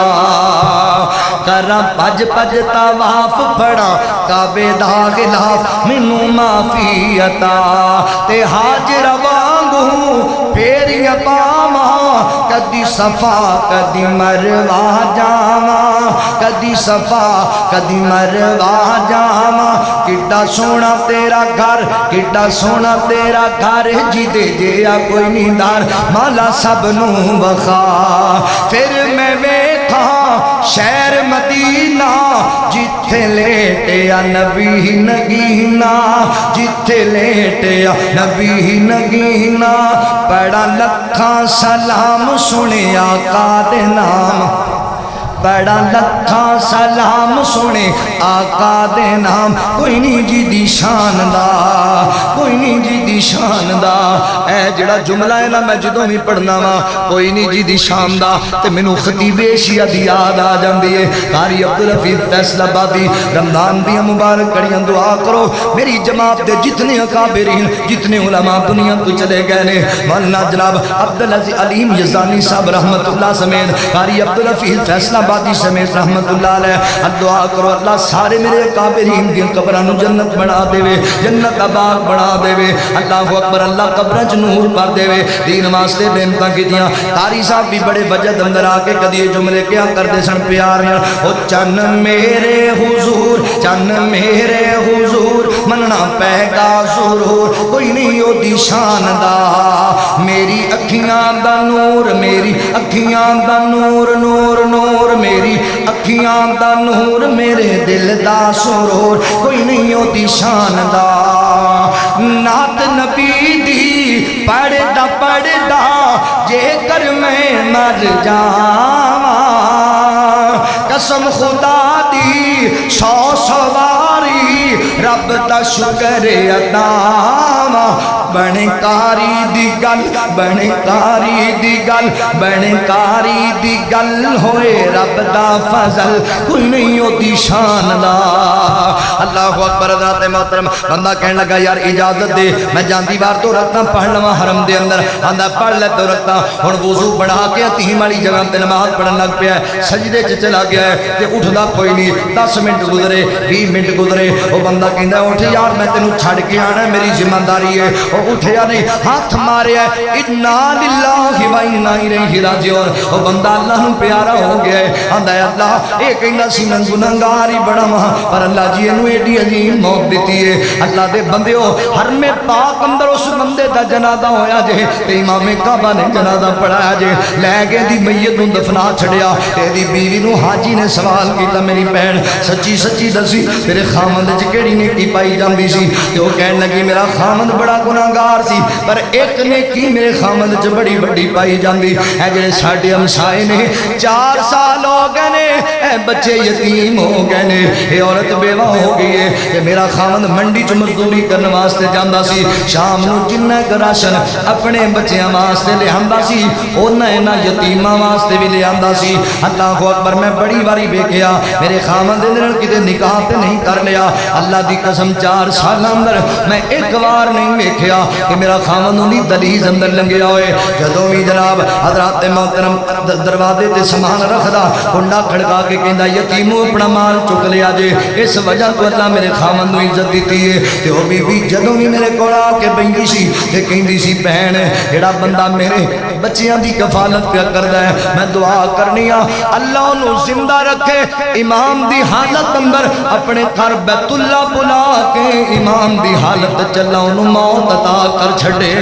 کراں پج پج طواف پڑھاں کعبے دا غلاف مینوں معافی عطا تے حاجر وانگوں پھیریاں پاواں کدی صفا کدی مروا جاواں کدی صفا کدی مروا جاواں کڈا سونا تیرا گھر کڈا سونا تیرا گھر جی دے جیا کوئی نہیں دار مالا سب نوں وخا پھر میں ویکھاں شہر مدینہ جتھے لیٹیا نبی نگینا جتھے لیٹیا نبی نگینا پڑھا لکھاں سلام سنے آقا دے نام بڑا لکھاں سلام سنے آقا دے نام کوئی نہیں جی دی شان دا کوئی نہیں جی دی شان دا اے جڑا جملہ ہے نا میں جدوں بھی پڑھنا وا کوئی نہیں جی دی شان دا تے مینوں خطیب ایشیا دی یاد آ جاندی ہے قاری عبدالحفیظ فیصل آبادی رمضان دی مبارک کڑیاں دعا کرو میری جماعت دے جتنے اکابرین جتنے علماء دنیا تو چلے گئے نے مولانا جناب عبدالعزیز علیم یزانی صاحب رحمت اللہ سمیت قاری عبدالحفیظ فیصل آبادی سمیت رحمت اللہ علیہ دعا کرو اللہ سارے میرے اکابرین دی قبراں نو جنت بنا دے وے جنت آباد بنا دے وے اللہ اکبر اللہ قبراں چ نور بھر دے وے دین واسطے بینتاں کیتیاں قاری صاحب بھی بڑے وجد اندر آ کے کدی جملے کیا کردے سن پیار او چن میرے حضور چن میرے حضور مننا پے گا ضرور کوئی نہیں او دی شان دا میری اکھیاں دا نور میری اکھیاں دا نور نور نور میری اکھیاں دا نور میرے دل دا سرور کوئی نہیں او دی شان دا نات نبی دی پڑھدا پڑھدا جے کر میں مر جاواں قسم خدا دی سو سواری رب دا شکر ادا بنکاری دی گل بنکاری دی گل بنکاری دی گل ہوئے رب دا فضل کوئی نہیں ہوتی شان دا اللہ اکبر ذات محترم بندہ کہنے لگا یار اجازت دے میں جاندی بار تو رکھتا پڑھ لواں حرم دے اندر آندا پڑھ لے تو رکھتا ہن وضو بنا کے حتیم والی جگہ تے نماز پڑھن لگ پیا سجدے چ چلا گیا ہے تے اٹھدا کوئی نہیں 10 منٹ گزرے 20 منٹ گزرے او بندہ کہندا اٹھ یار میں تینوں چھڈ کے آنا میری ذمہ داری ہے اٹھیا نہیں ہاتھ ماریا انا للہ و انا الیہ راجعون او بندہ اللہ نو پیارا ہو گیا ہے آندا ہے اللہ اے کہندا سی میں گنہگار ہی بڑا ہاں پر اللہ جی اینو ایڈی عظیم موت دتی ہے اللہ دے بندیو حرم پاک اندر اس بندے دا جنازہ ہویا جے تے امام کعبہ نے جنازہ پڑھایا جے لے گئے دی میت نو دفنا چھڑیا تے دی بیوی نو حاجی نے سوال کیتا میری بہن سچی سچی دسی تیرے خامند وچ کیڑی نیکی پائی جاندی سی تے او کہن لگی میرا خامند بڑا گناہگار سی پر ایک نیکی میرے خامند وچ بڑی بڑی پائی جاندی اے جڑے ساڈے ہمسائے نے 4 سال ہو گئے نے اے بچے یتیم ہو گئے نے اے عورت بیوہ ہو گئی ہے تے میرا خامند منڈی چ مزدوری کرن واسطے جاندا سی شام نو جنہ راشن اپنے بچیاں واسطے لے آندا سی اونا انہاں یتیماں واسطے بھی لے آندا سی اللہ اکبر میں بڑی واری ویکھیا میرے خامند دے نال کتے نکاح تے نہیں کر لیا اللہ دی قسم 4 سال اندر میں ایک بار نہیں ویکھیا کہ میرا خامند انہی دلیز اندر لنگیا ہوئے جدوں بھی جناب حضرات محترم دروازے تے سامان رکھدا کنڈا کھڑکا کے کہندا یتیمو اپنا مال چک لیا جے اس وجہ تو اللہ میرے خامند نو عزت دتی ہے تے او بی بی جدوں بھی میرے کول آ کے بیٹھی سی تے کہندی سی بہن جڑا بندہ میرے بچیاں دی کفالت پیا کردا ہے میں دعا کرنی آ اللہ انہوں زندہ رکھے امام دی حالت اندر اپنے گھر بیت اللہ بلا کے امام دی حالت چلا انہوں موت عطا کر چھڑے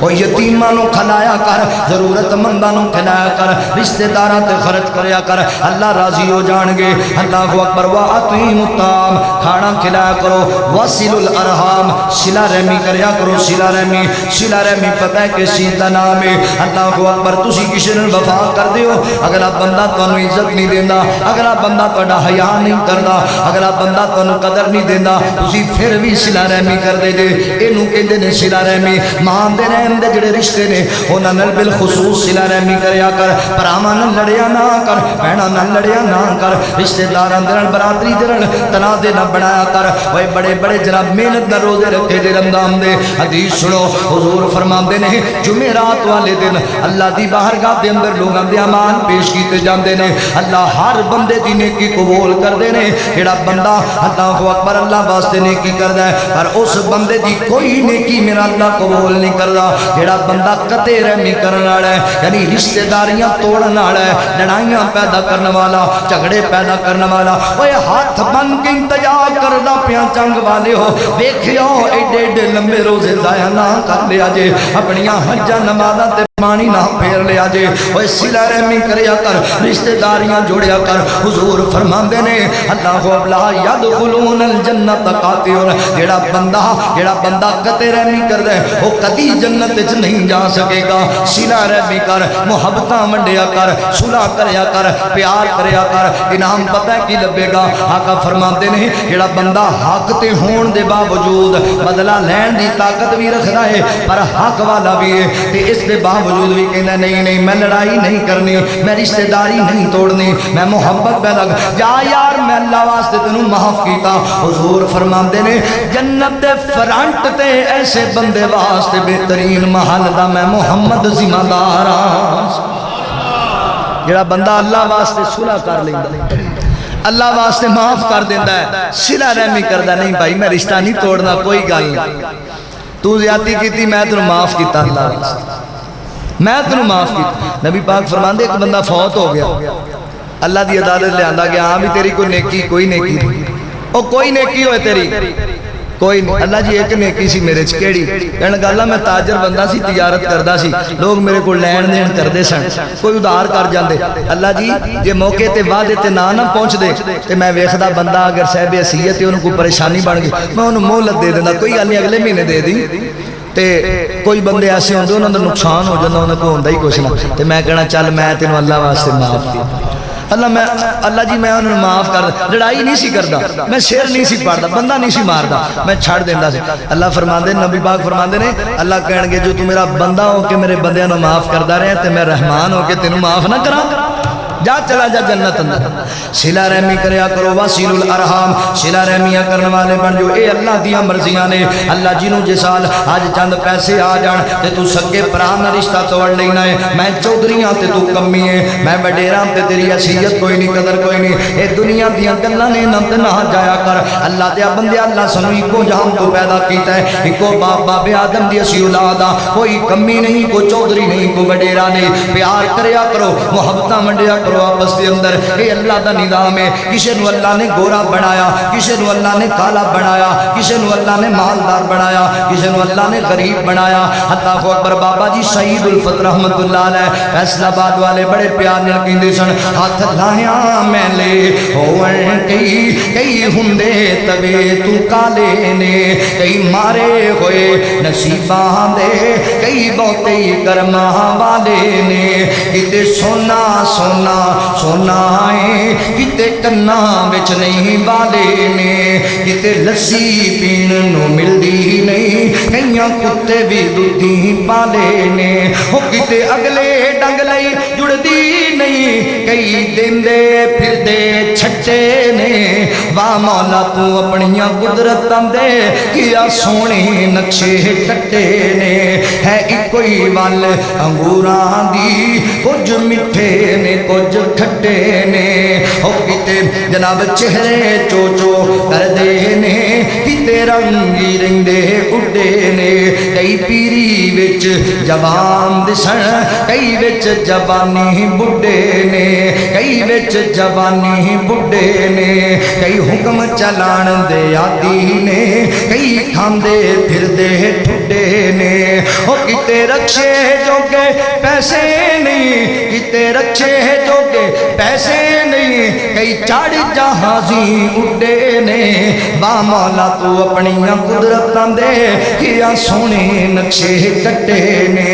اور یتیماں نو کھلایا کر ضرورت منداں نو کھلایا کر رشتہ داراں تے خرچ کریا کر اللہ راضی ہو جان گے اللہ اکبر واطعموا الطعام کھانا کھلایا کرو وصلوا الارحام صلہ رحمی کریا کرو صلہ رحمی پتہ ہے کہ سیدھا نام ہے اللہ اکبر تسی کسی نال وفا کر دیو اگلا بندہ تانوں عزت نہیں دیندا اگلا بندہ تہاڈا حیا نہیں کردا اگلا بندہ تانوں قدر نہیں دیندا تسی پھر بھی صلہ رحمی کر دے جے اینو کہندے نے صلہ رحمی ماں دے دے جڑے رشتے نے انہاں نال بالخصوص صلہ رحمی کریا کر پراواں نال لڑیا نہ کر بہناں نال لڑیا نہ کر رشتہ داراں دے نال برادری دے نال تنازع نہ بنایا کر اوے بڑے بڑے جناب محنت نال روزے رکھے دے رمضان دے حدیث سنو حضور فرماندے نے جمعرات والے دن اللہ دی بارگاہ دے اندر لوگاں دے اعمال پیش کیتے جاندے نے اللہ ہر بندے دی نیکی قبول کردے نے جڑا بندہ اللہ اکبر اللہ واسطے نیکی کردا ہے پر اس بندے دی کوئی نیکی میرا اللہ قبول نہیں کردا جڑا بندہ قطع رحمی کرنے والا ہے یعنی رشتہ داریاں توڑنے والا ہے لڑائیاں پیدا کرنے والا جھگڑے پیدا کرنے والا اوے ہاتھ بن کے انتظار کردا پیا چنگ والے ہو ویکھیو ایڈے ایڈے لمبے روزے ضائع نہ کر لیا جے اپنیاں حجاں نمازاں پانی نہ پھیر لیا جے اوے صلہ رحمی کریا کر رشتہ داریاں جوڑیا کر حضور فرماندے نے اللہ لا يدخلون الجنت قاطع جڑا بندہ قطع رحمی کردا ہے وہ کدی جنت وچ نہیں جا سکے گا صلہ رحمی کر محبتاں ونڈیا کر صلح کریا کر پیار کریا کر انعام پتہ ہے کی لبے گا آقا فرماندے نے جڑا بندہ حق تے ہون دے باوجود بدلہ لین دی طاقت بھی رکھدا ہے پر حق والا بھی ہے تے اس دے باوجود بھی کہنا نہیں میں لڑائی نہیں کرنی میں رشتہ داری نہیں توڑنی میں محبت پہ لگ جا یار میں اللہ واسطے تینوں معاف کیتا حضور فرماندے نے جنت دے فرنٹ تے ایسے بندے واسطے بہترین محل دا میں محمد ذمہ دار ہاں جڑا بندہ اللہ واسطے صلح کر لیندا اللہ واسطے معاف کر دیندا ہے صلہ رحمی کردا نہیں بھائی میں رشتہ نہیں توڑنا کوئی گل نہیں تو زیادتی کیتی میں تینوں معاف کیتا اللہ واسطے میں تینوں معاف کیتا نبی پاک فرماندے ایک بندہ فوت ہو گیا اللہ دی عدالت لے آندا گیا ہاں بھی تیری کوئی نیکی کوئی نیکی او کوئی نیکی ہوئے تیری کوئی نہیں اللہ جی ایک نیکی سی میرے چ کیڑی کہن گالا میں تاجر بندہ سی تجارت کردا سی لوگ میرے کو لین دین کردے سن کوئی ادھار کر جاندے اللہ جی جے موقع تے وعدے تے نہ پہنچ دے تے میں ویکھدا بندہ اگر صاحب حیثیت تے انہوں کو پریشانی بن گئی میں انہوں مہلت دے دیندا کوئی گل نہیں اگلے مہینے دے دی تے کوئی بندے ایسے ہوندے انہاں دا نقصان ہو جاندا انہاں کو ہوندا ہی کچھ نہ تے میں کہنا چل میں تینوں اللہ واسطے معاف کیتا اللہ جی میں انہوں نے معاف کر لڑائی نہیں سی کردا میں شیر نہیں سی پڑھدا بندہ نہیں سی ماردا میں چھڑ دیندا سی اللہ فرماندے نبی پاک فرماندے نے اللہ کہن گے جو تو میرا بندہ ہو کے میرے بندیاں نو معاف کردا رہے تے میں رحمان ہو کے تینوں معاف نہ کراں جا چلا جا جنت اندر صلہ رحمی کریا کرو واسیل الارحام صلہ رحمیاں کرنے والے بن جو اے اللہ دیاں مرضیاں نے اللہ جنوں جے سال آج چند پیسے آ جان تے تو سکے بھرا نہ رشتہ توڑ لینا ہے میں چودھریاں تے تو کمی ہے میں وڈیراں تے تیری حیثیت کوئی نہیں قدر کوئی نہیں اے دنیا دیاں گلاں نے نہ نہ جایا کر اللہ دے بندے اللہ سانو اکو جہان تو پیدا کیتا ہے اکو باپ باب آدم دی اسی اولاد کوئی کمی نہیں کوئی چودھری نہیں کوئی وڈیرا نہیں پیار کریا کرو محبتاں ونڈیا کرو آپس کے اندر اے اللہ دا نظام ہے کسی نو اللہ نے گورا بنایا کسی نو اللہ نے کالا بنایا کسی نو اللہ نے مالدار بنایا کسی نو اللہ نے غریب بنایا اللہ اکبر بابا جی سعید الفت رحمت اللہ علیہ فیصل آباد والے بڑے پیار نال کہندے سن ہاتھ لایا میں لے ہون کئی ہوندے توے تو کالے نے کئی مارے ہوئے نصیباں دے کئی بہتے کرماں والے نے کتے سونا سونا سونا ہے کتے کنا وچ نہیں والے نے کتے لسی پین نو ملدی نہیں کئیاں کتے بھی دودھی پالے نے ہو کتے اگلے ڈنگ لئی جڑدی نہیں کئی دیندے پھر دے چھٹے نے واہ مولا تو اپنیاں قدرتاں دے کیا سونے نقشے کٹے نے ہے اکوئی وال انگوراں دی کچھ مٹھے نے کچھ کھٹے نے او کتے جناب چہرے چوچو کر دے نے کتے رنگی رنگے اڈے نے کئی پیری وچ جوان دسن کئی وچ جوانی بڈھے نے کئی وچ جوانی بڈھے نے کئی حکم چلان دے آدی نے کئی کھاندے پھر دے ٹھڈے نے او کتے رکشے جو کے پیسے نہیں کتے رکشے جو کے پیسے نہیں کئی چاڑ جہازی اڈے نے با مولا تو اپنیاں قدرتاں دے کیا سونے نقشے کٹے نے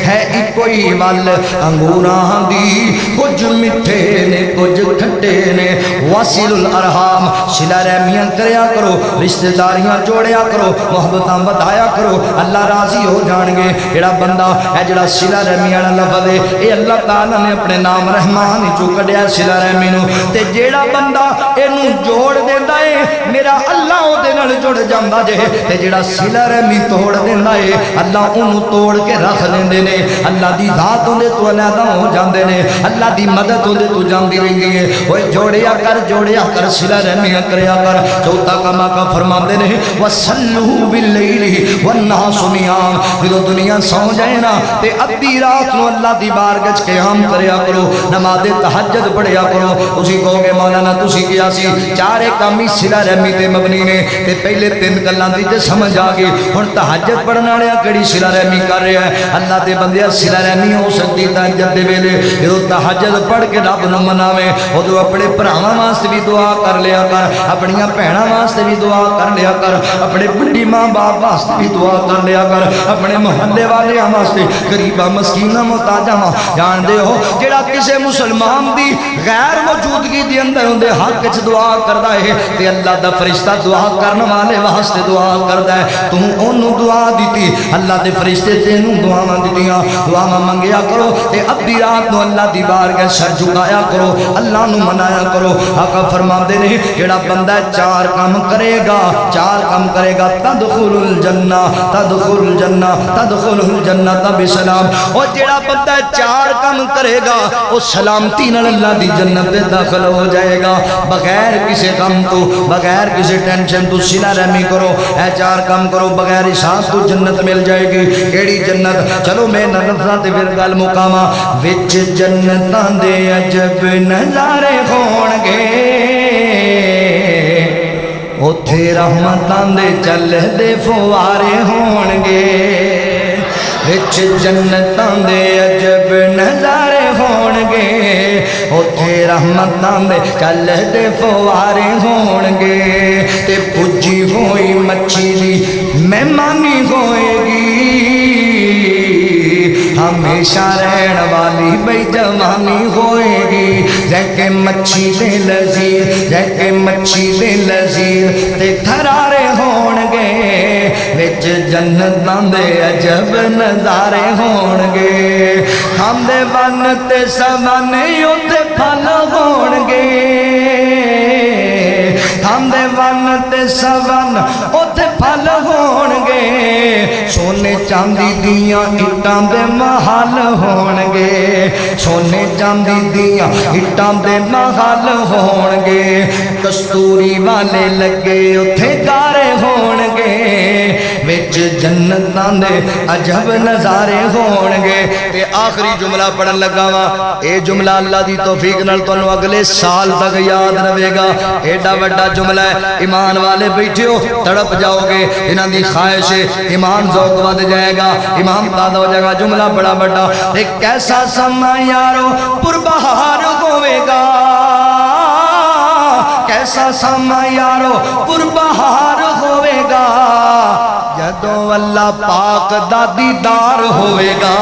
ہے اکوئی وال انگوراں دی کچھ مٹھے نے کچھ کھٹے نے واصل الارحام صلہ رحمیاں کریا کرو رشتہ داریاں جوڑیا کرو محبتاں بتایا کرو اللہ راضی ہو جان گے جڑا بندہ ہے جڑا صلہ رحمیاں لفظ ہے اے اللہ تعالی نے اپنے نام رحمان چو کڈیا صلہ رحمی نو تے جیڑا بندہ اینو جوڑ دیندا ہے میرا اللہ او دے نال جڑ جاندا جے تے جیڑا صلہ رحمی توڑ دیندا ہے اللہ اونوں توڑ کے رکھ لیندے نے اللہ دی ذات اون دے تو علیحدہ ہو جاندے نے اللہ دی مدد اون دے تو جاندی رہندی ہے اوے جوڑیا کر صلہ رحمی کریا کر چوتھا کما کا فرماندے نے وصلوا باللیل والناس نیام جدو دنیا سو جائے نا تے ادھی رات نو اللہ دی بارگاہ وچ قیام کریا کرو نماز تہجد پڑھیا کرو تسی کہو گے مولانا تسی کیا سی چارے کام ہی صلہ رحمی تے مبنی نے تے پہلے تین گلاں دی تے سمجھ آ گئی ہن تہجد پڑھن والے کیڑی صلہ رحمی کر رہا ہے اللہ دے بندے صلہ رحمی ہو سکتی تہجد دے ویلے جدو تہجد پڑھ کے رب نو مناویں اودوں اپنے بھراواں واسطے بھی دعا کر لیا کر اپنیاں بھیناں واسطے بھی دعا کر لیا کر اپنے بڑی ماں باپ واسطے بھی دعا کر لیا کر اپنے محلے والے واسطے غریباں مسکیناں محتاجاں جان دے ہو جڑا کسے مسلمان دی غیر موجودگی دے اندر اون دے حق وچ دعا کردا ہے تے اللہ دا فرشتہ دعا کرن والے واسطے دعا کردا ہے تو اونوں دعا دتی اللہ دے فرشتے تینوں دعاواں دتیاں دعاواں منگیا کرو تے ادھی رات نو اللہ دی بارگاہ سر جھکایا کرو اللہ نو منایا کرو آقا فرماندے نے جڑا بندہ چار کام کرے گا تدخل الجنہ تدخل الجنہ تدخل الجنہ بسلام اور جڑا بندہ چار کام کرے گا وہ سلامتی نال اللہ دی جنت میں داخل ہو جائے گا بغیر کسی غم تو بغیر کسی ٹینشن تو صلہ رحمی کرو اے چار کام کرو بغیر حساب تو جنت مل جائے گی کیڑی جنت چلو میں نظراں تے پھر گل مکاواں وچ جنتاں دے عجب نظارے ہون گے اوتھے رحمتاں دے چل دے فوارے ہون گے وچ جنتاں دے عجب نظارے ہون گے اوتھے رحمتاں دے چل دے فوارے ہون گے تے پجی ہوئی مچھی دی مہمانی ہوئے گی ہمیشہ رہن والی بے جوانی ہوئے گی جیکے مچھی دے لذیذ جیکے مچھی دے لذیذ تے گھرارے ہون گے وچ جنتاں دے عجب نظارے ہون گے ہم دے ون تے سوانے اوتے پھل ہون گے ہم دے ون تے سوان اوتے پھل ہون گے سونے چاندی دیاں اٹاں دے محل ہون گے سونے چاندی دیاں اٹاں دے محل ہون گے کستوری والے لگے اوتھے گارے ہون گے وچ جنتاں دے عجب نظارے ہون گے تے آخری جملہ پڑھن لگا وا اے جملہ اللہ دی توفیق نال تانوں اگلے سال تک یاد رہے گا ایڈا وڈا جملہ ہے ایمان والے بیٹھے ہو تڑپ جاؤ گے انہاں دی خواہش ایمان ذوق ود جائے گا ایمان تازہ ہو جائے گا جملہ بڑا بڑا ایک کیسا سما یارو پربہار ہوئے گا کیسا سما یارو پربہار ہوئے گا جدوں اللہ پاک دا دیدار ہوئے گا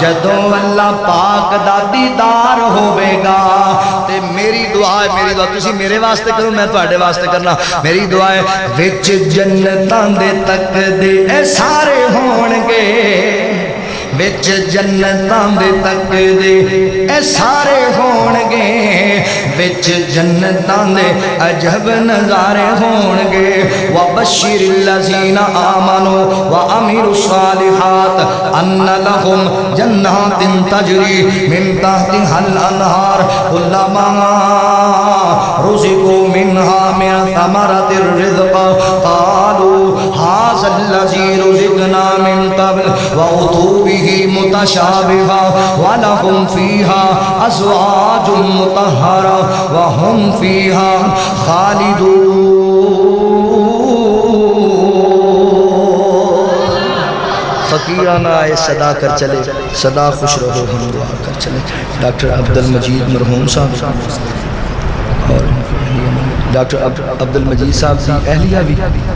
جدوں اللہ پاک دا دیدار ہوئے گا تے میری دعا تسی میرے واسطے کرو میں تواڈے واسطے کرنا میری دعا ہے وچ جنتاں دے تک دے اے سارے ہون گے وچ جنتاں دے تک دے اے سارے ہون گے وچ جنتاں دے عجب نظارے ہون گے وبشر الذین آمنوا وعملوا الصالحات ان لهم جنات تجری من تحتها الانہار کلما رزقوا منها من ثمرۃ الرزق قالوا هذا الذی رزقنا من قبل وأتوا به متشابها ولهم فيها أزواج مطهرة وهم فيها خالدون فقیرانا آئے صدا کر چلے صدا خوش رہو ہم دعا کر چلے ڈاکٹر عبدالمجید مرحوم صاحب اور ڈاکٹر عبدالمجید صاحب دی اہلیہ بھی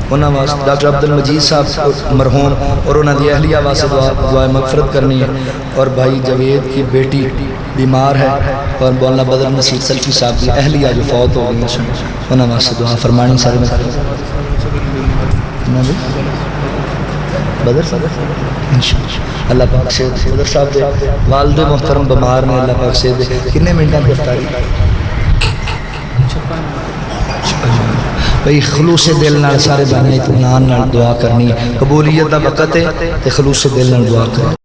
انہاں واسطے ڈاکٹر عبدالمجید صاحب مرحوم اور انہاں دی اہلیہ واسطے دعائے مغفرت کرنی ہے اور بھائی جوید کی بیٹی بیمار ہے اور مولانا بدر نصیر سلفی صاحب کی اہلیہ جو فوت ہو گئی ہیں انہاں واسطے دعا فرمانی سارے میں بدر صاحب انشاءاللہ اللہ پاک سے بدر صاحب دے والد محترم بیمار نے اللہ پاک سے دے کتنے منٹاں گرفتاری بھئی خلوص دل نال سارے بانے اطمینان نال دعا کرنی قبولیت دا وقت ہے تے خلوص دل نال دعا کرنی